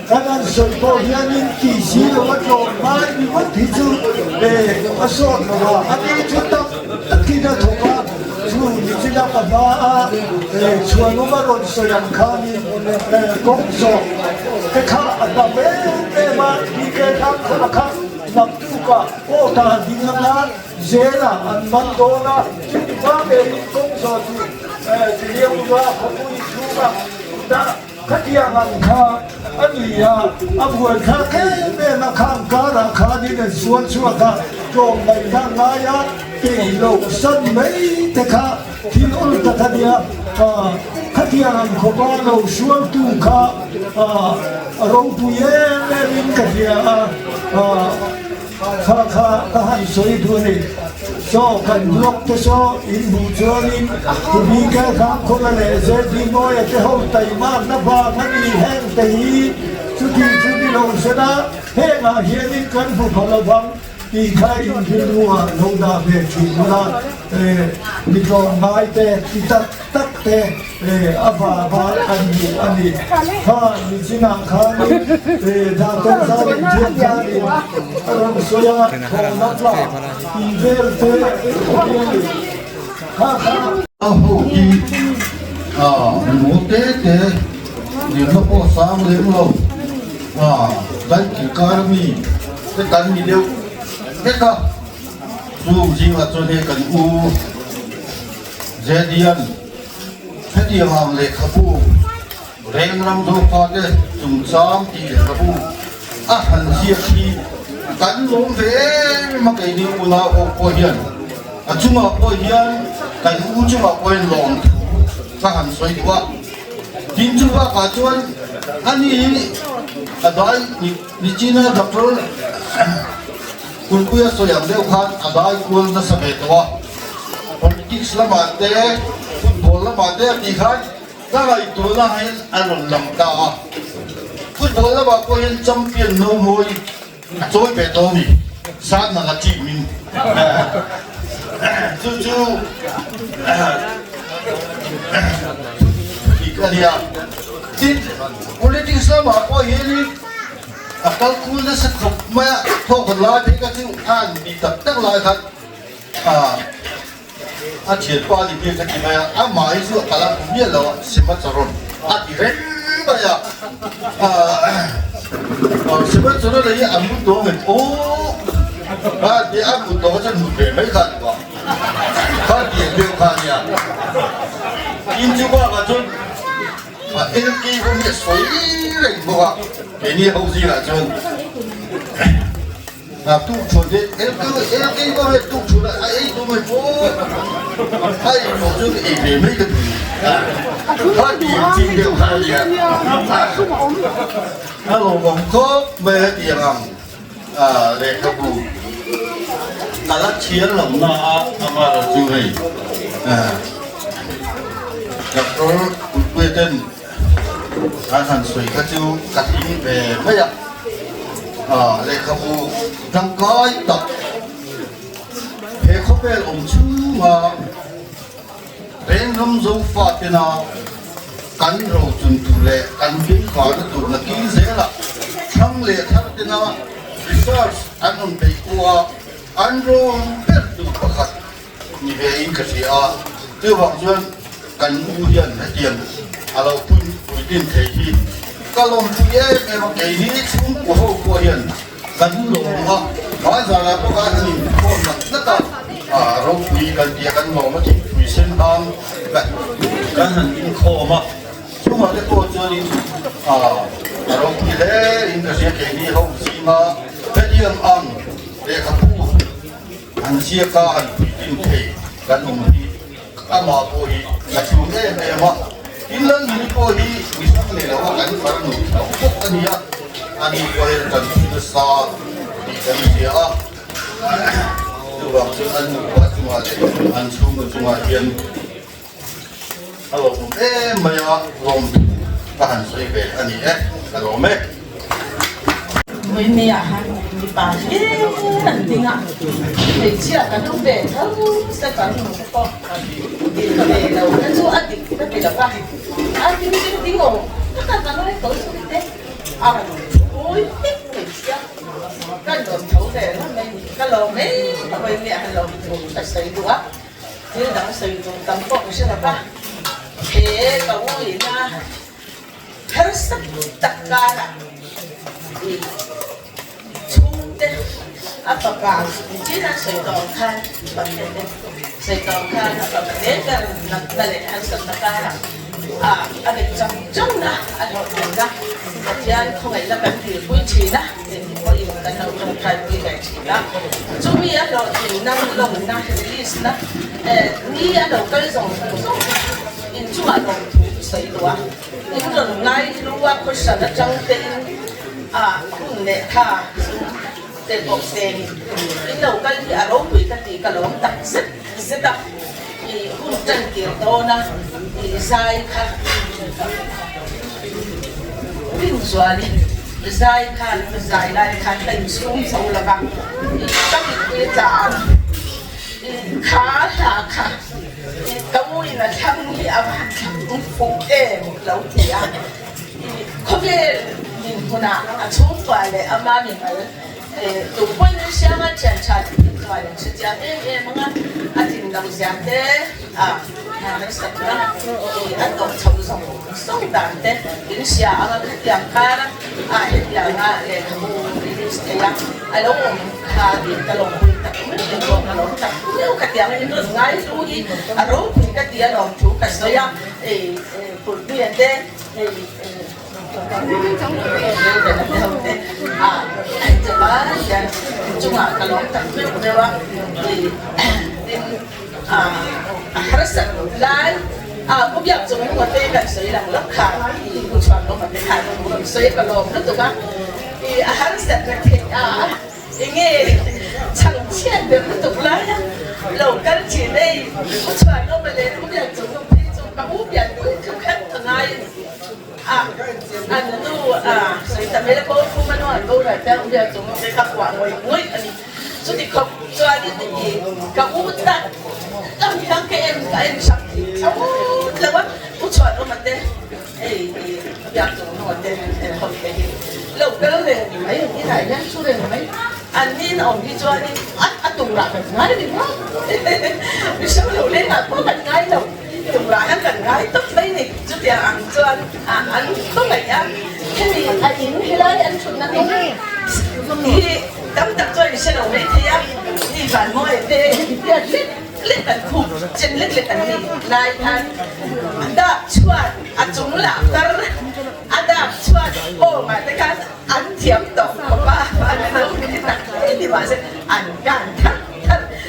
[SPEAKER 1] ถ้างั้นส่วนตัวยันยิ่งกี่สิบวันโดนมาอีกวันที่สุดอาสอนว่าอันนี้จุดตั้งที่จะถูกว่าช่วยนิจิตกับว่าช่วยมาโดนสยามคานีกงโซแต่ข้าอันดับมาดีเกทักคนละข้านับทุกว่าโอ้ตาดีนะเจน่าอันมันโดนนะว่ากงโซที่เรียกว่าขบุยชูว่าแต่ขัดยังข้าอันนี้อ่ะบัวข้าแค่มาข้ามการข้าดีเนี่ยส่วนข้าจงไปทางไหนเกี่ยวกับสันไม่แต่ข้าที่อุลตะเดียขัดยังขบวนเราส่วนตัวข้าเราผู้เย็นริมกันข้าให้สวยด้วยโซ่กันยกตัวโซ่อินบุจรินที่มีแค่คำคนละเล่เสดีโมยที่เขาไต่มาหน้าบ้านมันมีแห้งตีชุดที่เราชนะเฮงเฮียนี่กันผู้พลวังอีกใครที่รู้ว่าเราได้เพื่อที่เรามีกองไม้เตะที่ตักเตะอาบาอันนี้ข้ามีสิ่งข้ามีทางการสร้างเทียนกันเราสวยงามของนักล่าอีเวอร์เตข้า
[SPEAKER 4] โอ้โหหมูเต๊ะเดี๋ยวเราพอสามเลยมั้งได้กี่การมีแต่การมีเดียวเด็กก็สู้จริงว่าจนเด็กกันเจดียนมาเลยครับผู้เร่งรำดูพอได้จุ่มซ้ำตีครับผู้หันเสียทีกันลงเร่มาไกลนี่อุณาโอโคเฮียนจุ่มโคเฮียนกันจุ่มโคเฮียนลงก็หันสวยดีว่าทิ้งจุ่มว่าปัจจุบันอันนี้ได้นี่จีน่าด็อกเตอร์คุณคุยสวยอย่างเดียวกันได้คุณจะสมัยตัวpoliticsละมาเตะฟุตบอลละมาเตะที่ใครถ้าไอ้ตัวละให้อารมณ์ลำตาฟุตบอลละมาก็เห็นแชมเปี้ยนโน้มวยโซ่ไปตัวนี้สาดนักทีมินจู่อีกอะไรอ่ะที่ politics ละมาก็เห็นkalau kuda sekop maya thok lai pe ka chu an bi tak tak lai khat thiet pa li pe ka ti maya mai chu kala mi lo sima charon ti ren ba ya sima charon le am bu do me o di am bu do chen bu pe mai khat ba di de kha ya in chu ba ka chu el ki bu me soi le bo ini hausi lah cuman, tu cuci, el kau tu cuci, tu macam, maksud ini macam, hati tinggal hanya, kalau bangkok berdiam, lekabu, kalau cian lama amal cuci, kalau kuitan han soi ka chu ka ti ve phaya le khabu dang kai tak he khopel chu ma ren ram zo fa te na kan ro chun tu le kan bi fa tu na ki ze la thang le thar te na research an pe ko an ro per tu pakhat ni ve in ka sia tu ba chuan
[SPEAKER 6] กันมูเดียนให้เกียนเราพุ่งดินเทียนก็ลงที่เอ๊ะไม่ว่าเกี่ยนี้ชุ่มกว่าหัวเดียนกันลงว่าน้อยจากพวกการนี่พวกนั้นนั่นก็เราคุยกันเดียกันมองมาที่คุยเส้นทางแบบการหันอินโคมาช่วงนั้นก็จะนี่เราคุยเลยอินเตอร์เน็ตเกี่ยนี้เขาซีมาเป็นเรื่องอันเด็กเขาพูดอันเชี่ยการดินเทียกันลงที่อามาโกฮีกับช่วงเอ๊ะเนี่ยว่าอินเรื่องนี้โกฮีวิสัยเลยเราว่ากันฝันหนุ่มพวกอันนี้อันนี้ก็เห็นกันที่สาดีกันเสียดูว่าจะอันนี้ว่าจุมาเลยอันชุ่มจุมาเย็นเราเอ๊ะไม่ว่าลมการใช้เบอันนี้เราไม่
[SPEAKER 2] Ini ya, di pagi nanti nggak, dia kan tuh deh, kalau sekarang kok di kalau kan tuh adik kita tidak paham, adik itu bingung, kan kalau itu sudah, oh ini dia kan tahu deh, kalau ini kalau saya itu dia dah saya itu tampok siapa, kamu ini harus takkan apakah jika sedangkan apakah mereka nak melihat sementara ada jam lah ada jam kemudian kau nggak dapat dipuji lah jadi kau ini kan nak melakukan digaji lah cumi ada nang long nah list lah ni ada kalau ini cuma long tu saya doa ini long ngai luar kursan jang ten nè ha để bọc sen cái đầu cái áo quỷ cái gì cái lồng đặc rất đặc thì hôn chân kiểu to na thì dài ha kinh doanh dài ha dài lại ha đánh xuống sâu là bằng các cái trả khá là khá cái mũi là thằng gì à phục em lâu thì không biếtคนน่ะช่วงตัวเลยอามามีอะไรตัวคนที่เชื่อมันเชื่อชัดตัวเลยชื่อจังมั้งอ่ะที่เราเชื่อเด้นั่นสักนะอันต้องชอบส่งดันเด้ยินเสียอะไรที่ยังการเห็นอย่างอะไรขโมยนี่สเตียอะไรลงขาดินตลงตักไม่เป็นตัวตลงตักเลี้ยวกันอย่างนี้รู้ง่ายรู้ดีอารมณ์กันเดียวลองชูกันสักอย่างปุ่นเปลี่ยนเด้coba dan cuma kalau tapi dewa harus lain biar cuma mati kan saya dah lekar ucapan lo mati kan saya kalau itu kan harus ini cangcian betul lah lo kan ciri ucapan lo mati biar cuma kamu biar itu kan tengah ano to sa itamela ko kumano ko ra ta uya to mo ka kwa ngoi ani so di ko so ani ni ka uta tam yang ke em sakti awu lawa utwa no mate ya to no mate ho ke lo ka le ni mai ni ra ya su le mai ani no ni so ani atung ra ka ngai ni mo ni so lo le na ko ka ngai lo tụng lại anh cần gái tốt mấy này chút tiền ăn cho anh có phải anh cái gì anh yến hay lấy anh chụp nó thì đóng tập cho anh sẽ đầu đấy thì anh đi phản môi về lết tận khủng trên lết tận gì lại anh đã chuột anh chúng là anh đã chuột ô mà cái anh thiệp tổng của ba anh nói cái này thì bà sẽ anh càng thắt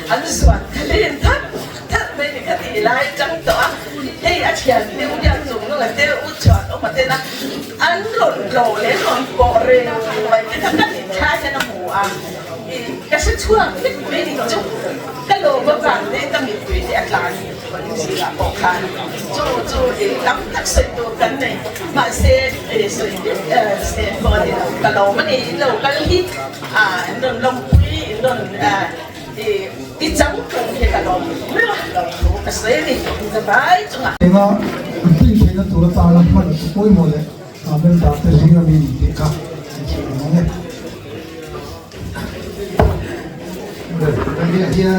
[SPEAKER 2] anh chuột lên thắt mấy cái gì lại trắng tỏ hey anh chàng nếu như dùng nó là tiêu út chọn ông mà tên là anh lột lấy rồi bỏ rê vậy cái thằng này trai cho nó mù cái sức chua biết mấy gì chút cái đồ vất vả đấy tâm nghiệp quỷ thì anh làm còn gì là bỏ khai cho để lắm thật sự đồ cắn này mà xe còn thì cả đồ mà đi đồ cái hít đường lông quý đường đi trắng cùng thì cả đồ cái xe đi cái bãi chung à
[SPEAKER 1] 내가 핑계는 돌아다니는 걸 보이 몰래 아멘 다들 지금이 이까 여기 이제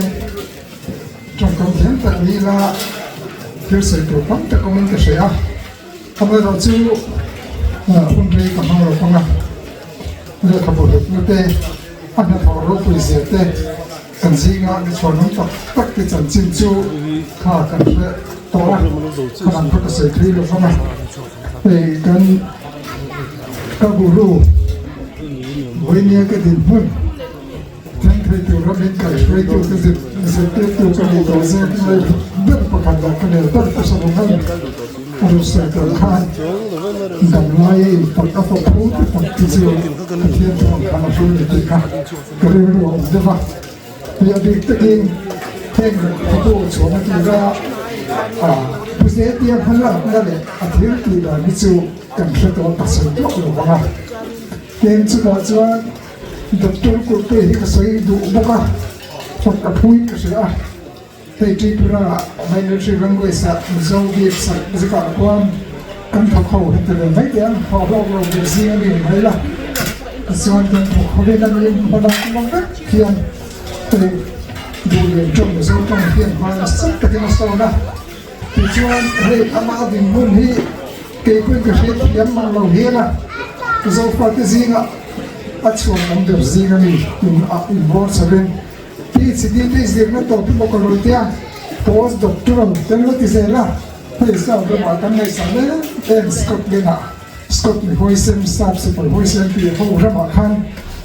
[SPEAKER 1] 조금 샘플이가
[SPEAKER 10] thil soi tur pang ta comment ka share ama ro chu un rei ka ma ro panga le ka bo le te ana thor ro pu se te kan zinga ni chon no tak ti chan chin chu kha kan se to ra kan ko ka se kri lo panga e kan ka guru với những cái tình huốngทั้งเคยตัวรับเล่นไก่เคยตัวกระสิบตัวกระดิ่งตัวเส้นเลยเดินประกันแบบกันเลยต้นประสบการณ์รู้สึกตัวข้างดังไล่ปักอัฟพูดปักที่เสียเทียนทองคำพูดที่ข้าก็เรียกว่าเดี๋ยวเดี๋ยวดีตะกินเท่งพระโตชวนที่ว่าผู้เสียเตียงพันละนั่นแหละอาทิตย์ที่เราไม่จูกันแค่ตัวตัดสินตัวหรือว่าเกมสุดท้ายว่าดับตัวกูเตะที่กษัตริย์ดูบุกฝักกับผู้กษัตริย์แต่ที่พระไม่ได้ใช้รังเวสัตเจ้าเบียสัตจะกล่าวความกันทเขาเห็นแต่ไม่เดียวพอเราเบียสิ่งนี้ไม่ละส่วนกันเขาเป็นอะไรมาดักมันก็เพียงแต่ดูเรื่องจงเจ้าต้องเพียงมาสักแต่มาสอนนะที่ส่วนเรื่องอามาดินบุญที่เกี่ยวกับกษัตริย์เพียงมันเราเห็นนะเจ้าฟังที่สิ่งอ่ะอัศวรมันเดือดสิ่งนี้อินวอร์สเรนที่สิ่งที่สิ่งนั้นตัวที่บอกกันเลยที่โพสต์ด็อกเตอร์เต็มที่เสร็จละเฮ้ยสาวเป็นว่ากันในสังเกตเอ็นสกอตเกน่าสกอตมีหอยเซมสตาร์สิบหอยเซมที่เขาเริ่มมาขัน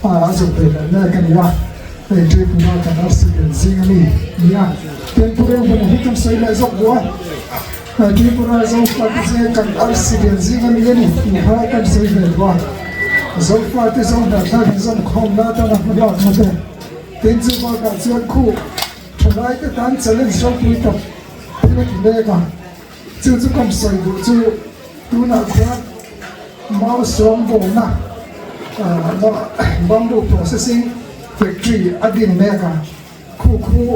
[SPEAKER 10] อาจจะเป็นอะไรกันวะเฮ้ยที่พูดกันนั่นสิ่งนี้เนี่ยเป็นผู้เรียนคนที่ทำสายเลยจบบัวที่พูดว่าจบปฏิเสธกันสิ่งนี้นี่มีหากันสายเลยว่าจบปฏิเสธแต่ถ้าจบคอมแล้วแต่ละคนละคนเดียวเป็นจุดว่าการชวนคู่ทำลายก็การเสด็จจบคุยกับที่ไม่ถึงเลยกันจุดคำสายดูจุดดูนะครับมาสองโบนะบางดู processing factory อดีตเมกาคู่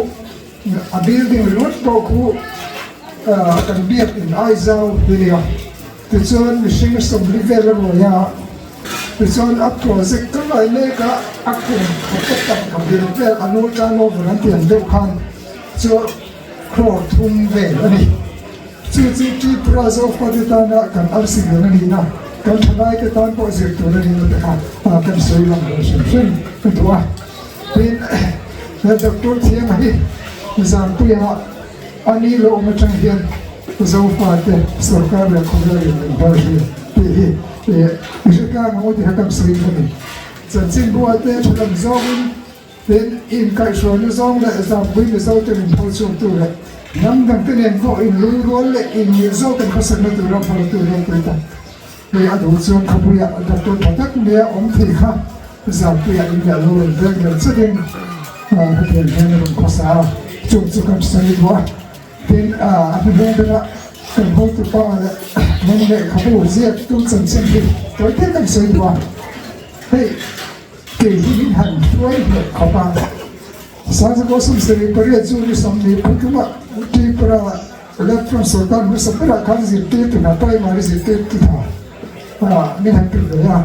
[SPEAKER 10] building รถตัวคู่กันเบียดอินไอเจ้าเดียวที่ส่วนมิชชั่นสมบูรณ์เวลาโยที่ส่วนอัพโปรเจกต์ก็เลยเมกาอัพคุณเขาก็ตั้งกับเรื่องเวลาโน้ตจานโน้ตนั้นเปลี่ยนเร็วขันส่วนโครทุ่มเวลนี่จุดที่พระเจ้าปฏิทานกันอาศัยเรื่องนี้นะกันทำลายกันตอนโปรเจกต์ตัวนี้นะครับกันสวยงามเลยซึ่งเป็นตัวเป็นแล้วจากตัวเทียมนี่จำตัวอย่างอันนี้เราไม่ใช่เพียงเจ้าฟ้าแต่สุรการเรื่องของเราอย่างนี้บางทีไม่ใช่การเอาที่ทำสวยงามนี่จะจริงบัวแต่ฉลองจงเป็นอินไก่ชวนจงและจำวิ่งเจ้าจะเป็นผู้ชมตัวเลยน้ำดังเตียนก็อินรู้ร้อนและอินเจ้าเป็นภาษาตัวเราพอตัวเราตัวต่างเมื่อดูส่วนขบวนดับตัวทักเมื่ออมทีค่ะจำตัวอย่างอินเดียรู้เรื่องเรื่องสิ่งเป็นเรื่องภาษาจุดสุขสันติว่าเป็นเป็นเรื่องเป็นพูดต่อเลยมันเนี่ยขบวนเสียตุ้งสันสันติตัวที่กันสันติว่าเฮ้ยเกี่ยที่หันด้วยเนี่ยขบวนสารก็สมศรีปริยัติจุลิสมนิพุทธว่าที่พระเล็กfromสุดท้ายมันสัมผัสการสิทธิ์ที่น่าไปมาสิทธิ์ที่ท่านี่หันไปเลยอ่ะ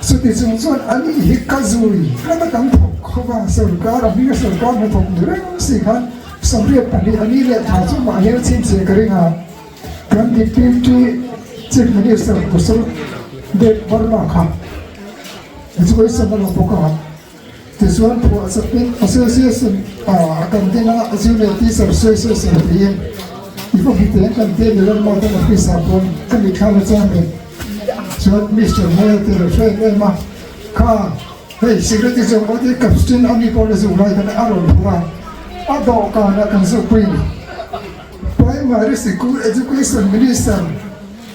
[SPEAKER 10] สุดที่สุดส่วนอันนี้ฮิกาซุยแล้วมันตั้งถูกเขาว่าสุรการมีสุรการมันถูกดูเรื่องสิ่งนั้นสำเร็จอันนี้เลยถ้าสมมติเห็นสิ่งเสียกระดิ่งการที่พิมพ์ที่จิตมันจะสุรกุศลเด็กบริมาครับที่สุดสำหรับพวกเขาที่ส่วนพวกสปิน association กันที่นั่งอาชีพที่สุดสวยๆเรียนอีพวกที่เรียนกันที่เรียนมาตั้งแต่ปีสามคนก็มีข้าวจานเป็นส่วนมิสเตอร์เมย์ที่เราช่วยเองมาข้าเฮ้ยสิ่งที่จะว่าที่กับสตินอันนี้พอจะสู้ไรกันอารมณ์หัวอาดอกการกันสุขปีไปมาเรื่องสิ่งที่ education minister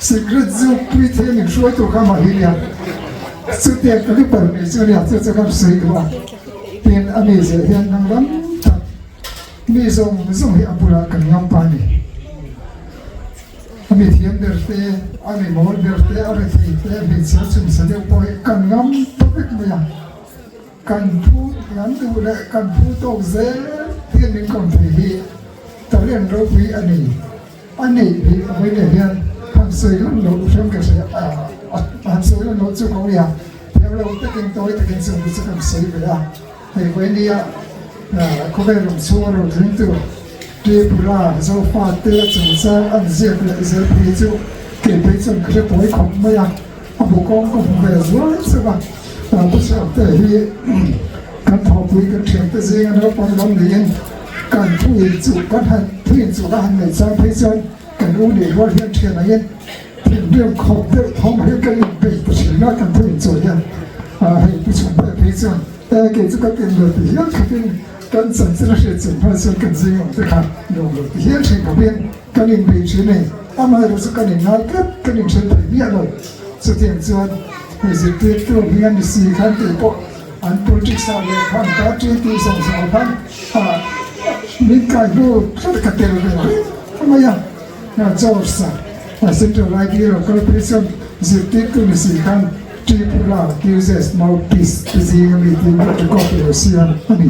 [SPEAKER 10] สิ่งที่จะพูดให้หนึ่งช่วยตัวข้ามาฮิเลียสุดที่ก็ได้เปิดในส่วนนี้จะกับสิ่งว่าเป็นอันนี้จะเห็นทางนั้นมีส่งให้อัปรากันงามปานีอันนี้เทียมเดือดเตะอันนี้มอลเดือดเตะอะไรที่เตะเป็นเสียสุดเสียไปกันงามทุกเมื่อกันพูดงั้นดูแลกันพูดตกเสียเทียนเป็นคนที่แต่เรื่องเราพิอันนี้พิไม่ได้เรียนทำสื่อแล้วเราเชื่อมกันเสียทำสื่อแล้วเราจะเขาอย่างเดี๋ยวเราตะกินตัวตะกินสื่อจะทำสื่อไปได้ให้เว้นเนี่ยเขาได้ลงชั่วเราถึงตัว Tripura zo fa te chung sang an ziak le zel phi chu ke pe chung kre poi khom ma ya abu kong ko ve zo se ba bu sa te hi kan thau pui kan thiam te zing an pon lom ni kan pui chu kan han pui chu ka han nei sang pe chung kan u ni ro hian thian na yen thiam rim khom te thom he kan pe pu chi na kan pui chu ya hei pu chung pe chung ke chu ka tin lo ti ya ka tin跟整治的是整块是跟这样的看，有了现成改变，跟你比起呢，他们都是跟你那个跟你成对比了，是这样说，你是对这边的时看对过，按 politik 上来看，大家对上上看你改过这个对不对？怎么样？那就是现在来给了，可以说是对这个时看。Tripura uses mouthpiece to see a meeting to copy the Sian honey.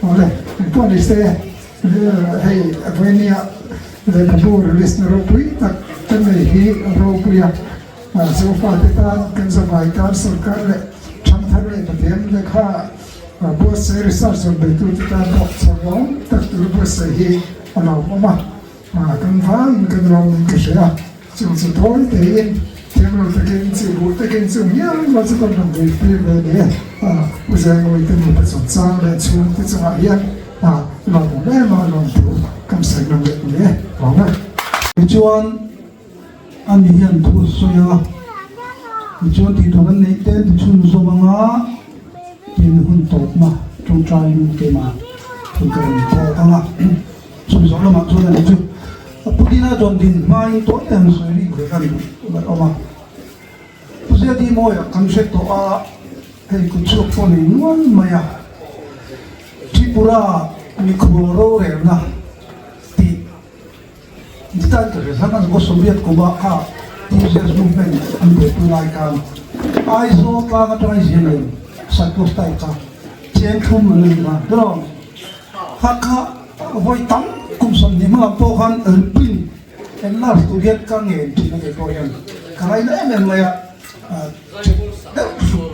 [SPEAKER 10] Ole, tuoniste hei Venia le kabur listener ropui tak tanai hi ropuya so fa ta kan sabai kan sarkar le chamthar le pathem le kha bo se research on betu ta dok chawong tak tu bo se hi ana mama kan va in kan rom ke sha chung chu thoi te in Tiempo te ken chu ya ma chu kon dong ve pe ve ne u zai ngoi kan mu chu chang le chu te chu a ya lo le ma lo tu kam sai no le ho ma
[SPEAKER 1] chuan an hian thu so ya chuan ti thoran nei te chun so manga tin hun tot ma trong trai mu ke ma thun kan ko anga chu so lo ma chu na chu putina don din mai to yan so ri ko kan ba oma pusia di moya kan se to a hei ku chu ko ni nuan maya Tripura ni khoro re na ti tan ke sa kan ko soviet ko ba ka teachers movement an de tu lai kan ai zo ka ga trai jin sa ko stai ka chen thum ni na dro hakha voi tam kum som ni ma po khan pin en la student ka nge ti na ke ko yan kai na em ma ya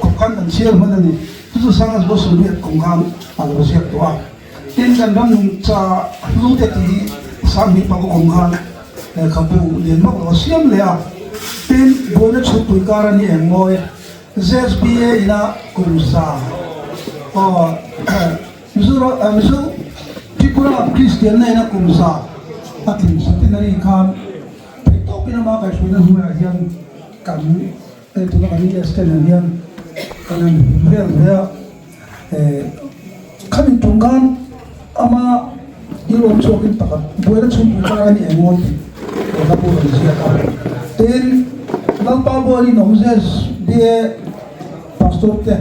[SPEAKER 1] ko kan dan sia ma ni tu sang as bo soviet ko khan al bo sia to a tin kan dam cha lu te ti sang ni pa ko khan kapu len ma ko siam le a tin bo na chu tu ka ra ni en moi ZSBA ina kumsa o misu Tripura Christian na ina kumsa atin sa tinari kan to pinama ka suina huwa yan kan to na kami esten yan kanan real kami tungkan ama ilom chokin takat buena chum ka ni emoti ka po ni siya ka tin nang pabo ni nomses dia pastor te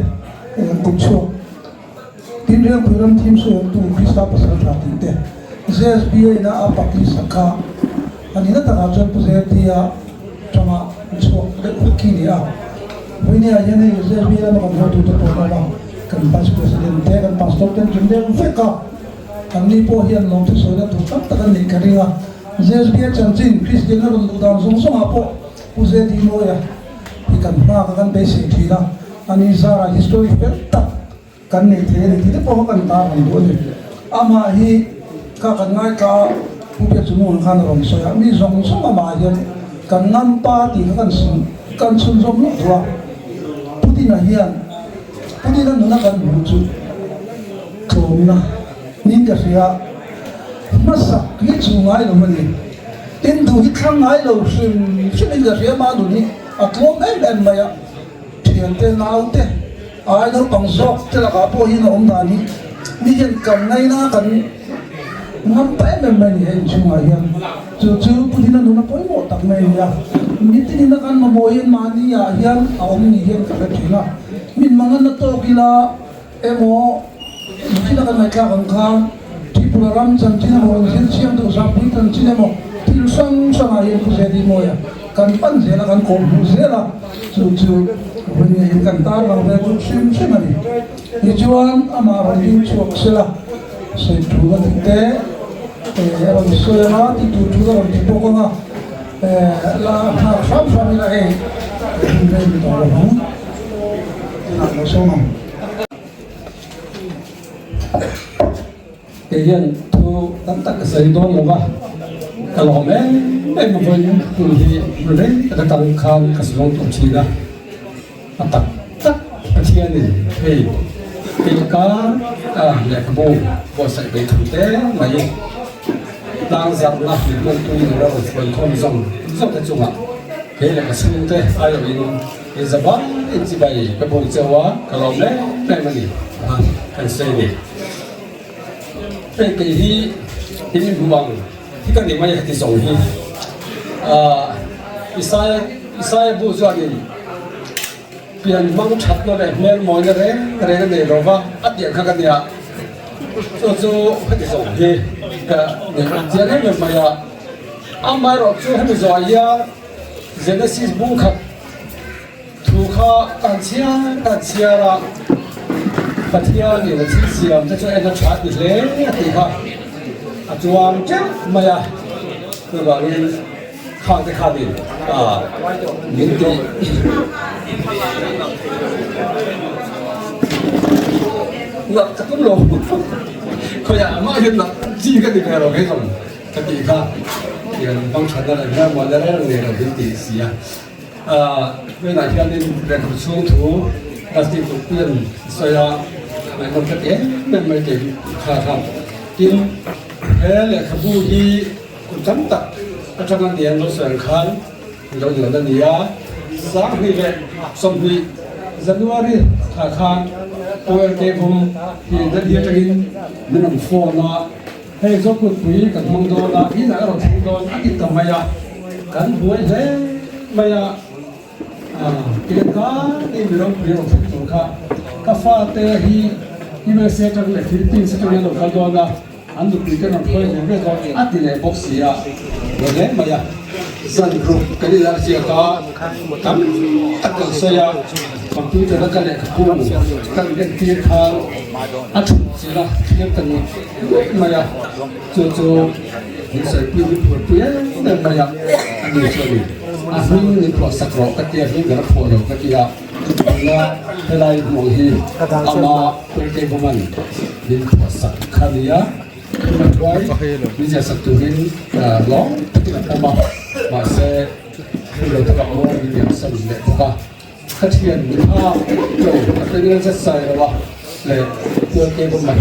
[SPEAKER 1] kumso tin real program team so tu Krista pasal ratin te ZSBA na apakli saka ani na taka jon puse dia chama so kini a wini a yene ZSBA na makapro tu to na kan pas president te kan pastor te jinde feka kan ni po hian long te so na tu tak tak ni karinga ZSBA chanchin Christian na ron dan song song apo puse di mo ya ikan ma kan basic thila ani zara history tak kan ni the ni te po kan ta ron do ni ama hi ka kan ngai ka upe chumun khan rom so ya mi zong song ma yan kan nan pa ti kan sun zom lo wa putina hian putina nuna kan mu chu thomna nin ka sia masa ki chu ngai lo mani tin du hi thang ngai lo sim sim ka sia ma du ni a tlom em ma ya thian te nau te ai no pang zok te la ka po hi no om na ni ni hian kan ngai na kan ngam pa em ni hen chu ngai yan chu putina nuna poi mo tak mai ya ni tin na kan mo yen ma ni ya hian a om ni hian ka thina min mangan na to kila emo kila kan mai ka kan kham Tripura ram chan china mo hin siam to sa pui tan china mo til sang sang ai ku se di mo ya kan pan je la kan ko mu se la chu when you kan ta la ve chu sim sim ani ni chuan ama ran yu chu se la se tu la te era so ya na ti tu la ti po ko na la ha sam la e ni to la ha na lo so ma yan
[SPEAKER 8] thu tắm tắc xây đón là ba cái lò mẹ em một vài những thì rồi đấy cái tăng khang cái sử dụng tổng chi ra tắc tắc cái chi này thì cá nhà cái bộ xây bể thực tế mà gì đang giặt là những con tui nó rồi phần con rồng cái chung ạ cái là cái sử dụng thế ai ở in giờ bán in chỉ bày cái bộ châu á cái lò mẹ đây mà gì cái xây này cái gì thì mình buông thì cái này mà thì giống như Isaiah bu cho đi pian mang chặt nó đấy men mồi nó đấy cái này rồi va ắt điện khác cái này cho cái giống như cái giờ này mình mày mai rồi cho hay rồi ya Genesis bu khác thu kha can chia raปัจจัยนี่เราที่เสียมจะช่วยเราชาร์จอีกเลยตีค่ะจวงเจ้าไม่อะคือว่านี่ข้างที่ข้าดิยินดีหลับจะต้องลงเขาอยากมาเห็นหลับจี้กันดีกว่าเราให้ทำกันดีค่ะอย่างบางชั้นอะไรเนี่ยมันจะได้เรียนเราเป็นตีเสียเวลาที่เราเรียนเรื่องช่วงถูการที่ถูกเปลี่ยนสอยไม่ต้องกระเด็นไม่เก่งขาดกินแพ้เลยขบูดีกุศลตักก็จะกันเดียนเราเสียงคันเราอยู่ในนี้สักนี่เลยสมบีจันวารีขาดคันโอ้ยเก็บผมที่จะเดียจะกินมันน้ำโฟนะให้จบคุณปุยกับมังโดนะที่ไหนเราทิ้งโดนอาทิตย์ต่อมากันหวยเลยมากินข้าวนี่มีเราเรียนรู้ถึงข้าวกาแฟเตะที่เมื่อเช้าจากฟิลิปปินส์จากเราเข้าดูนะอันดูคุยกันหน่อยเรื่องเรื่องอัติเลยบ็อกซี่อ่ะวันนี้มาสันกรุ๊ปกันที่เราเชียร์ก็ทำตั้งเสียคอมพิวเตอร์กันเลยคู่กันเล่นที่ข้าวอัดเสียละเล่นกันมาจู่ๆนี่ใส่ปีนหัวปีนแต่มาอันนี้ช่วยอันนี้นี่พอสักรอบก็เตี้ยนี่ก็รับผลก็เตี้ยแล้วเวลามองที่อามาเป็นเกมมันนี่พอสักขันยามันไว้นี่จะสักตัวนี้ร้องที่มันมาเสร็จเราจะกลับมาเรียนสั่งเด็กก็ขัดเทียนภาพเราเป็นเรื่องจะใส่แล้วว่าเลยตัวเกมมัน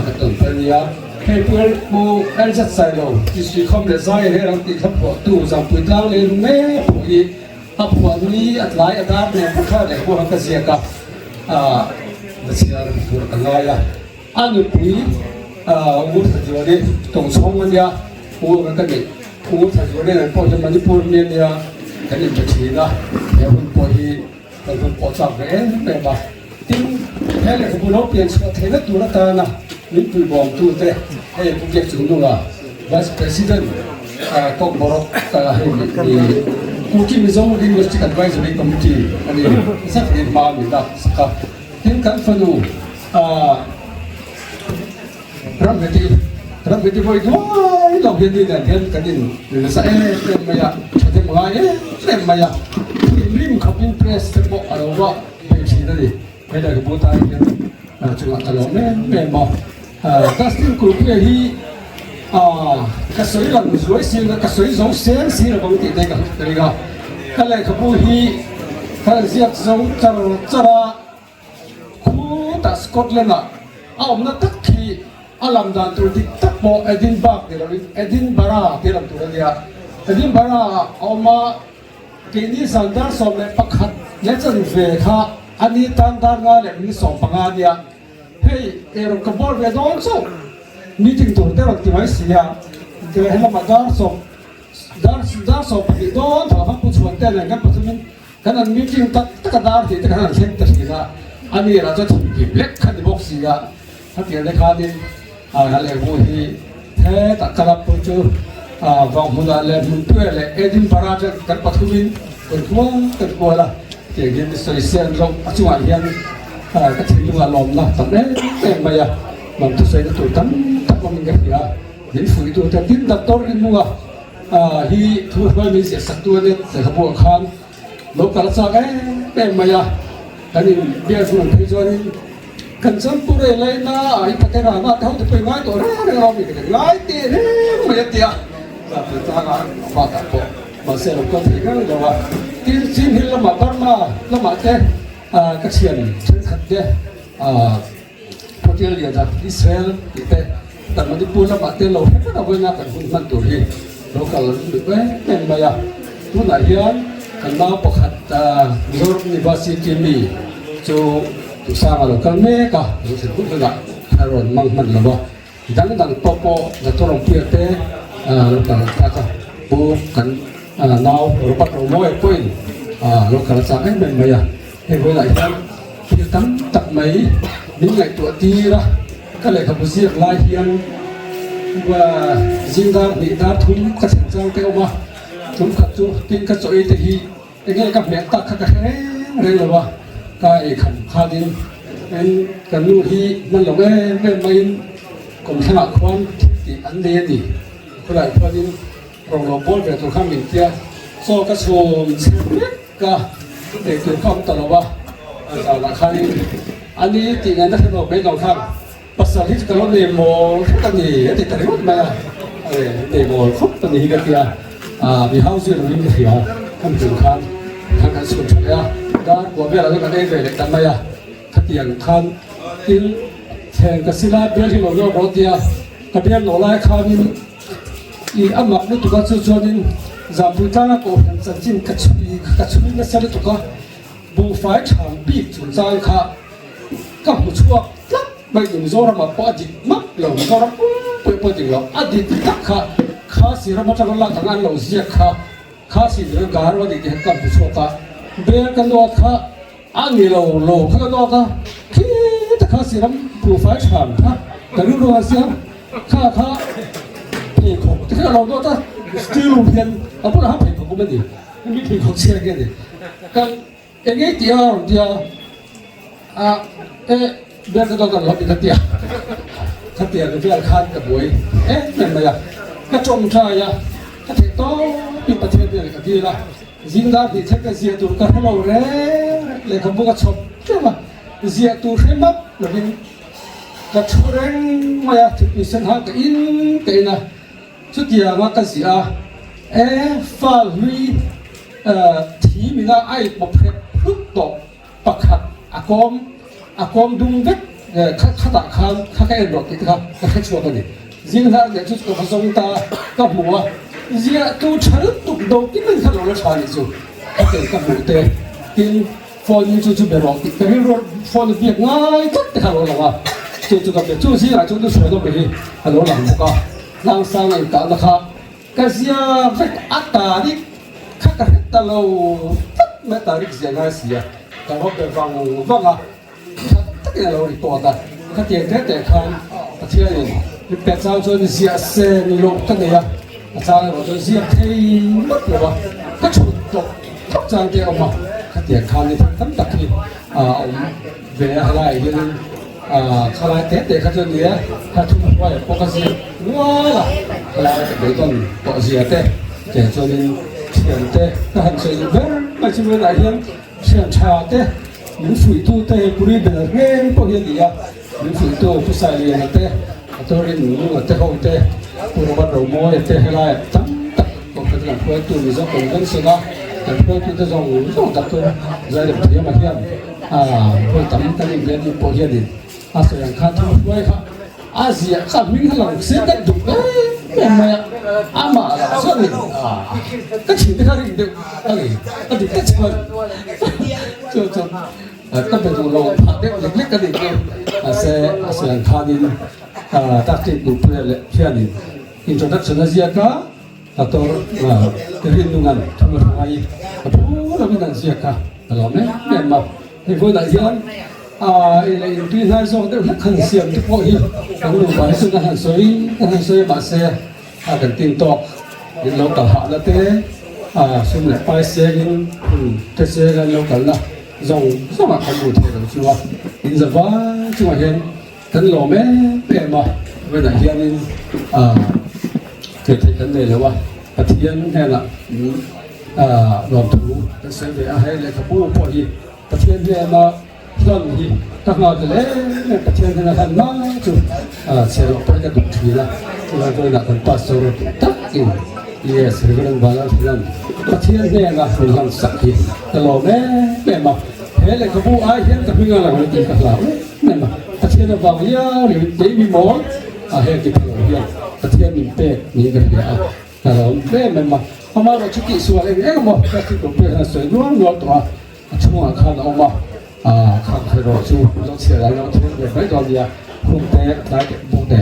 [SPEAKER 8] ก็ต้องเป็นยาให้เพื่อนผู้เอ็นจัดใส่เราที่สุดคอมเดซ่าให้เราติดขับหัวตู้จำปุ่นล่างเลยแม่ผู้อีขับหัวนี้อัดไหลอัดน้ำเนี่ยพวกเขาเนี่ยพวกเขาก็เสียกับเสียกับพวกกันเลยอันนี้ผู้วุฒิทัศน์เนี่ยตรงช่องมันเนี่ยผู้กันก็เนี่ยวุฒิทัศน์เนี่ยพอจะมันญี่ปุ่นเนี่ยกันเนี่ยจะชี้นะเดี๋ยวคุณผู้ที่คุณผู้จับเนี่ยเป็นแบบทิ้งแค่เลยคุณผู้เปลี่ยนเทเลตัวละตานะนี่คือบอกตัวเต้ให้ผู้เก็บจุดนู้นอ่ะ Vice President ก็บอกให้กูคิดมีสอง Linguistic Advisory Committee อันนี้สักเดือนมาหรือเปล่าสักเห็นกันฟังดูรับเงินที่บ่อยด้วยเราเห็นดีเนี่ยเห็นกันดิหรือสักเต็มมาอย่างเต็มมาเต็มมาอย่างริมขับอินเพรสเต็มบอกอะไรวะไม่ใช่นั่นดิไม่ได้กับผู้ตายเนี่ยจังหวะตลอดแม่บอกก็สิ่งกลุ่มนี้ก็สวยหลังสวยสิ่งก็สวยสองเสียงสิ่งเราบางทีได้กันเลยก็เลยขบวนที่ก็เสียสองจะคู่ตัดสกอตแลนด์เอาหน้าตักที่อาลัมดันตัวที่ตักโมเอดินบาร์เดี๋ยวเอดินบาร์ที่เราตัวเดียเอดินบาร์เอามาเกนี่สันดาสมเลยปักขัดเล็กจะเฟค่ะอันนี้ตันดาร์งานเลยมีสองปังงานเนี่ยเฮ้ยเราขบวนเวดอนส่งมีถึงตัวเดียวที่ไม่เสียเดี๋ยวให้เรามาดาร์ส่งดาร์ส่งไปโดนถ้าพักผู้ชวนเต้นอะไรกันปัจจุบันขณะมีถึงตักดาร์ที่ขณะเช่นตัดสินอันนี้เราจะทำกิบเล็กขันบ็อกซี่อ่ะถ้าเกิดในคดีอะไรพวกที่แท้ตักกระปุกจูฟังหุ่นอะไรหุ่นตัวอะไรเอดินบาราจะกันปัจจุบันเป็นพวกเป็นพวกละเกี่ยวกับสายเสียงลงปัจจุบันยังก็ถึงว่าลมนะตอนนี้เต็มไปอ่ะมันทุกสิ่งตัวตั้งมันก็เยอะยิ่งฝืนตัวแต่ดิ้นตัดต้นริมมัวที่ทุกคนมีเสียสักตัวเนี่ยแต่ขบวนการลบกันสักเต็มไปอ่ะแต่นี่เบี้ยส่วนที่ส่วน กันสัมปุเรเลยนะไอ้พัฒนามาเท่าที่ไปง่ายตัวเรื่องเราไม่ได้ง่ายเตี้ยไม่เตี้ยแต่เป็นทางมาตัดพอมาเสร็จก็ถึงแล้วว่าที่สิ่งที่เรามาบ้านมาเรามาเต้กระเชียนเช่นขัดเต้พอที่เรียนจากอิสราเอลที่เต้แต่มันที่พูดเรามาเต้เราแค่เราไม่น่ากันหุ่นมันตัวนี้เราก็เลยเป็นมาอย่างทุนไหนยันกันมาประคัดจอร์นิบาสิจิมีจูtu sama lo kan mereka itu pun juga harus mangman lo dan topo dan tolong piate lo kan kata bukan now rupa romoy poin lo kan sangat membayar boleh lah kita tak mai nilai tua tira kalau kamu siap lahian wa zingar di datum kesenjang tewa tum katu tingkat soal tehi ini kan mereka kakek rela cái khẩn khai đến nên cái nuôi hi mình làm cái mấy cùng thằng quan thì anh đi thì có lại qua đến rồi nó bớt về tụi khăm mình kia so cái số xem biết cả để tụi khăm tao là sao là khai anh đi thì anh đã thấy nó mấy đồng khăm bắt đầu thì cái nó để mồ cái gì thì tại mất mà để mồ khóc cái gì cái kia vì hao duyên mình thì họ không từng khăn khăn cái số chuyện đó đó của việc là cái về để làm gì cái tiền khăn tin thèn cái xí la biết thì nó rồi tiền cái biết nó lại khăn đi ăn mặc nó tụi con cho nên giảm bụi ta có hình sản sinh cái chuối nó sẽ tụi con bù phải chẳng bị chúng ta khá các một chuột lắm bây giờ do là mà bỏ đi mất lòng do là bỏ đi lòng ăn đi tất cả khá xí ra mà cho nó làm thằng ăn lẩu giết khá xí rồi gà rồi thì các một chuột ta bây giờ nó khá ăn nhiều lẩu cái nó ta khi tất cả xí lắm bù phải chẳng ha cái lúc đó xí khá thì khổ cái là nó ta still hiện ở bên đó phải khổ cái gìไม่มีของเชียร์กันเลยกันเองเดียวเบลก็ต้องรับผิดชอบขัดเตียกับเพื่อนข้านกับบุ้ยนั่นไงก็จงใจก็ถึงต้องปิดประเทศเนี่ยกับที่ละยิงดาที่เช็คเสียตัวกันเราเลยคำพูดก็ชอบใช่ไหมเสียตัวใช่ไหมหรือก็ชอบมาถึงมีเส้นทางกับอินกันนะสุดที่ว่าก็เสียฟ้าลุยที่มีน่าไอ้ปกเพชรลุกตกปักขัดอากอมดุงเด็กข้าตาข้างข้าแค่รถติดครับข้าแค่ชัวร์กันดิยิงท่าเดี๋ยวชุดกับผสมตากับหัวเสียตัวฉันตุกโดกินเป็นขนมละชาลิจูข้าเกิดกับหัวเตะกินฟอนจู่ๆเป็นรถติดแต่ที่รถฟอนเบียดง่ายก็แต่ขนมละว่าจู่ๆกับเบียดจู่ๆสิอะไรจู่ๆสวยต้องไปขนมละมุกอ่ะนางสาวอีกการนะครับก็เสียไปอัตตาดิข้าก็เห็นตลอดไม่ตาดิเสียง่ายเสียแต่ว่าเป็นฟังอ่ะตั้งแต่เราดีตัวกันข้าเตียงแต่คันประเทศนี้เป็นเจ้าจนเสียเซนลงตั้งแต่อาจารย์เราจนเสียเทมัดเลยวะก็ฉุดตกทุกจานเดียวมาข้าเตียงคันนี่ทั้งตะกี้เวลาอะไรยังข้าไล่แต่ข้าจนเนี้ยข้าทุ่มไว้ปกติว้าล่ะแล้วจะไปต้นปกติแต่จนเชียนแต่ก็หันเสียงเบ้ไม่ใช่เวลาเห็นเชียนชาแต่mình phụ tu tê buri bờ nghe bao nhiêu gì à mình phụ tu tu sai liền tê tôi đi mình là tê hậu tê tôi bắt đầu mua tê hay là tắm tập còn cái làm quay tu mình do còn vẫn sửa đó làm quay tu tôi dùng tập tôi ra được thế mà hiện tôi tắm cái gì lên đi bao nhiêu đi sẽ làm khăn thôi quay khá gì khá mình làm sẽ cách đủ mà mà là sao mình cái chuyện cái gì được cái gì cách chơi choก็เป็นตัวเราผ่านเล็กๆกันเองเสียงคาดินตัดติดดูเพื่อนเพื่อนนี่อินโทรดักชันเสียก้าตัวเรียนรู้งานทำอะไรพูดเราไม่นั่งเสียก้าเราไม่มาที่พูดอะไรยันอะไรที่นายส่งเด็กขันเสียงที่พวกนี้เราดูไปสุดขันสวยมาเสียกันติงตอกเราต่างหากแล้วเต้สุดเลยไปเสียกันแต่เสียกันเรากันละdòng mà không đủ thể được chưa in giờ vá chưa mà hiện thân lò mẹ mẹ mà bây giờ hiện in thể thấy vấn đề là what thiên hay là làm thủ sẽ về hay là cái bố bỏ gì thiên về mà ตอนนี้ตั้งเอาแต่เลยประเทศนั้นท่านมาจุเสียหลอกไปกันทุกทีละเราโดนนักคนปัสสาวะตักกินyes เรื่องบาลานซ์นั้นประเทศเนี่ยนะเป็นหันสักทีตลอดแม่มาเฮ้ยเลยขบูไอ้เห็นกับพี่งานอะไรกินกันแล้วแม่มาประเทศนั้นบางอย่างหรือเดบิมอลเฮ้ยกินกันแล้วประเทศนี้เป็ดนี่กันเดียวตลอดแม่มาพม่าเราชุกิส่วนเองก็บอกประเทศเราเป็นส่วนล้วนตัวช่วงข้างออกมาข้างเราชูเราเสียแล้วเราทิ้งไปไม่ตอนเดียวคงแต่ได้บุกแต่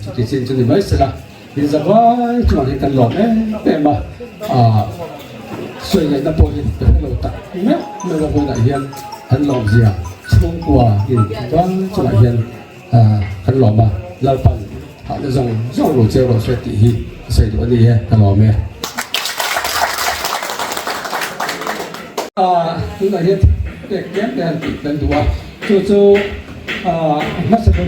[SPEAKER 8] ชุกิสิ่งที่ไม่เสร็จละที่จะว่าช่วงที่กันหลอกแม่มาส่วนใหญ่ตั้งตัวที่เป็นเราตัดเนี่ยไม่ว่าคนไหนเห็นกันหลอกเสียช่วงกว่าที่ว่าช่วงไหนเห็นกันหลอกมาเราปั่นหาเรื่องเราเจอเราช่วยตีใส่ตัวนี้กันหลอกแม่ทุกอย่างเด็กแก่เด็กเป็นตัวจู่ๆนักศึกษา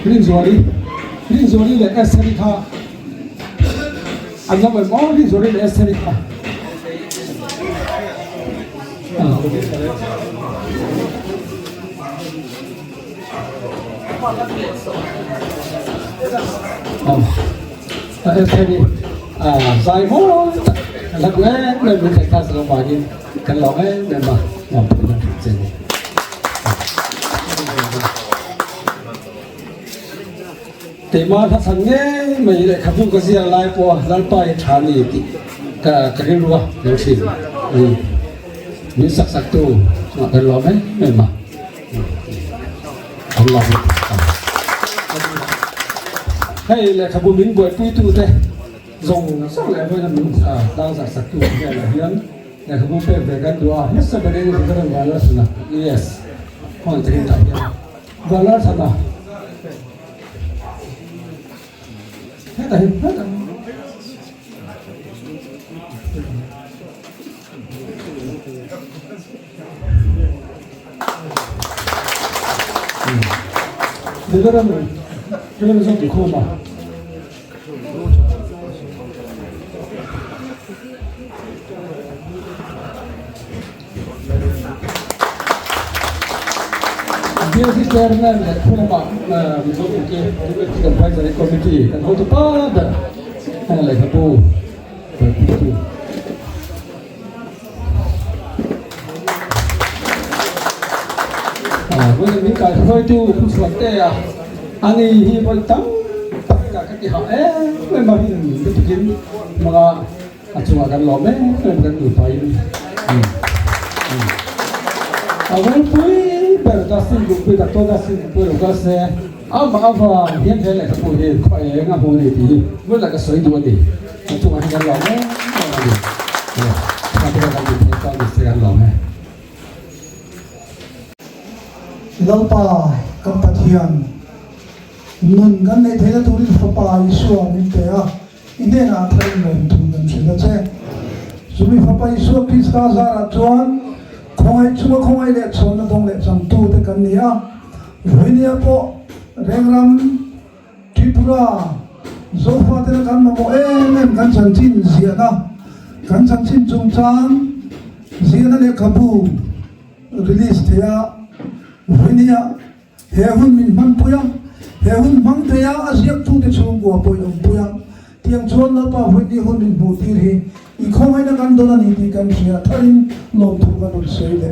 [SPEAKER 8] ลินจวลีเลยเอสเซริคาอันนั้นเป็นมอลินจวลีเลยเอสเซริคาเอสเซริไซมอแล้วก็เลยมีแต่การสร้างบ้านกันหลอกเนี่ยมาเป็นจริงแต่มาถ้าสังเกตไม่ได้ขับรถก็เสียหลายปัวหลายไปชาลีติก็เรียกว่าเดี๋ยวสิมีสักตัวกันหลอกไม่มากันหลอกให้เลยขับรถมิ้นบวยปุ้ยตู้เต้dùng sắc lệ với mình đang giả sắc tuổi này là hiếm để không phải về cái đùa hết sức về đây thì cái đó là gì nào yes còn thì hiện tại và là sao nào hết rồi để cái đó mình cái đó bị khô mà dia chairman Purama Mizoki Advisory Committee and how to pada like a bow với những cái hơi tu suốt thế anh hi bol tam cả cái họ với mà mình cái chuyện mà cuma kan lome kan lupai awal pui berdasin grupi dato dasin pui rogase ama hian thele ka pui khoi nga hu ni ti mu la ka soi du ni cuma kan lome ka ta ka ni ta ni se kan lome
[SPEAKER 1] lalpa kan pathian nun gan nei thela turin fapa isu amin te a inde na thai nom thum gan chila che sumi fapa isu krista zara chuan khongai le chona dong le cham tu te kan nia roinia po rengram tripura zofa te kan mo em kan chan chin ziana kan chan chin chung chan ziana le kabu release te a roinia he hun min man puyang he hun mang te a asiak tu te chung go po yong puyang tiang chuan la pa hui ni hun min bu ti ri I khongai na kan dona ni ti kan sia tharin lom thu kan ul sei le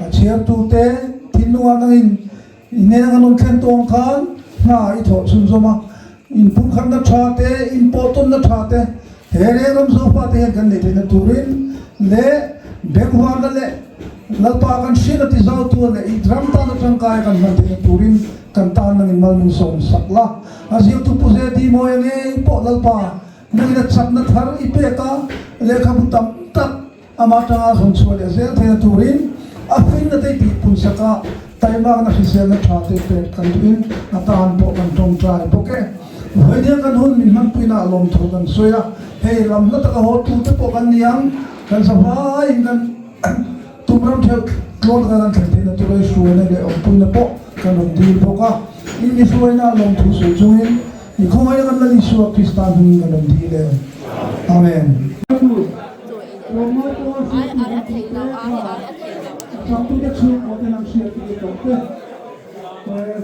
[SPEAKER 1] a chiar tu te tinua na in ne na kan khen tong khan na I tho chun zoma in pu khan na tha te in poton na tha te he re ram zo pa te kan ne te na turin le begwa na le lalpa kan sina ti zau tu le I dram ta na tangkai kan man te na turin kan ta na in mal min som sakla azio tu pu ze di mo yang po lalpa nang na chat na thar ipeka lekha butam tak amata nga son chole zel thena turin afin na dei pi pun saka taima na fisel na thate pet kan in atan po kan tong trai poke hoidia kan hun min man pina lom tho kan soya hei ram na ta ho tu te po kan niang kan sa vai kan tumram the klod kan thena turai shu na le opun na po kan rom di poka in ni suina lom thu su chuin I khongai kan la Yesu Kristus ni kan di le amen trong tôi đã chưa có thể làm chuyện thì tốt thế về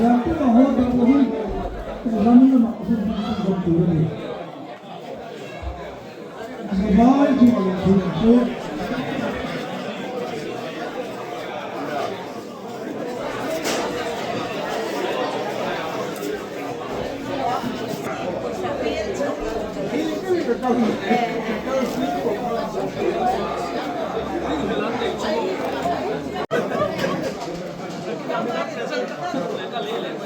[SPEAKER 1] làm tất cả họ đã có đi ra như mà không từ đi Vai de uma leitura
[SPEAKER 8] Hãy subscribe cho kênh Ghiền Mì Gõ để không bỏ lỡ những video hấp dẫn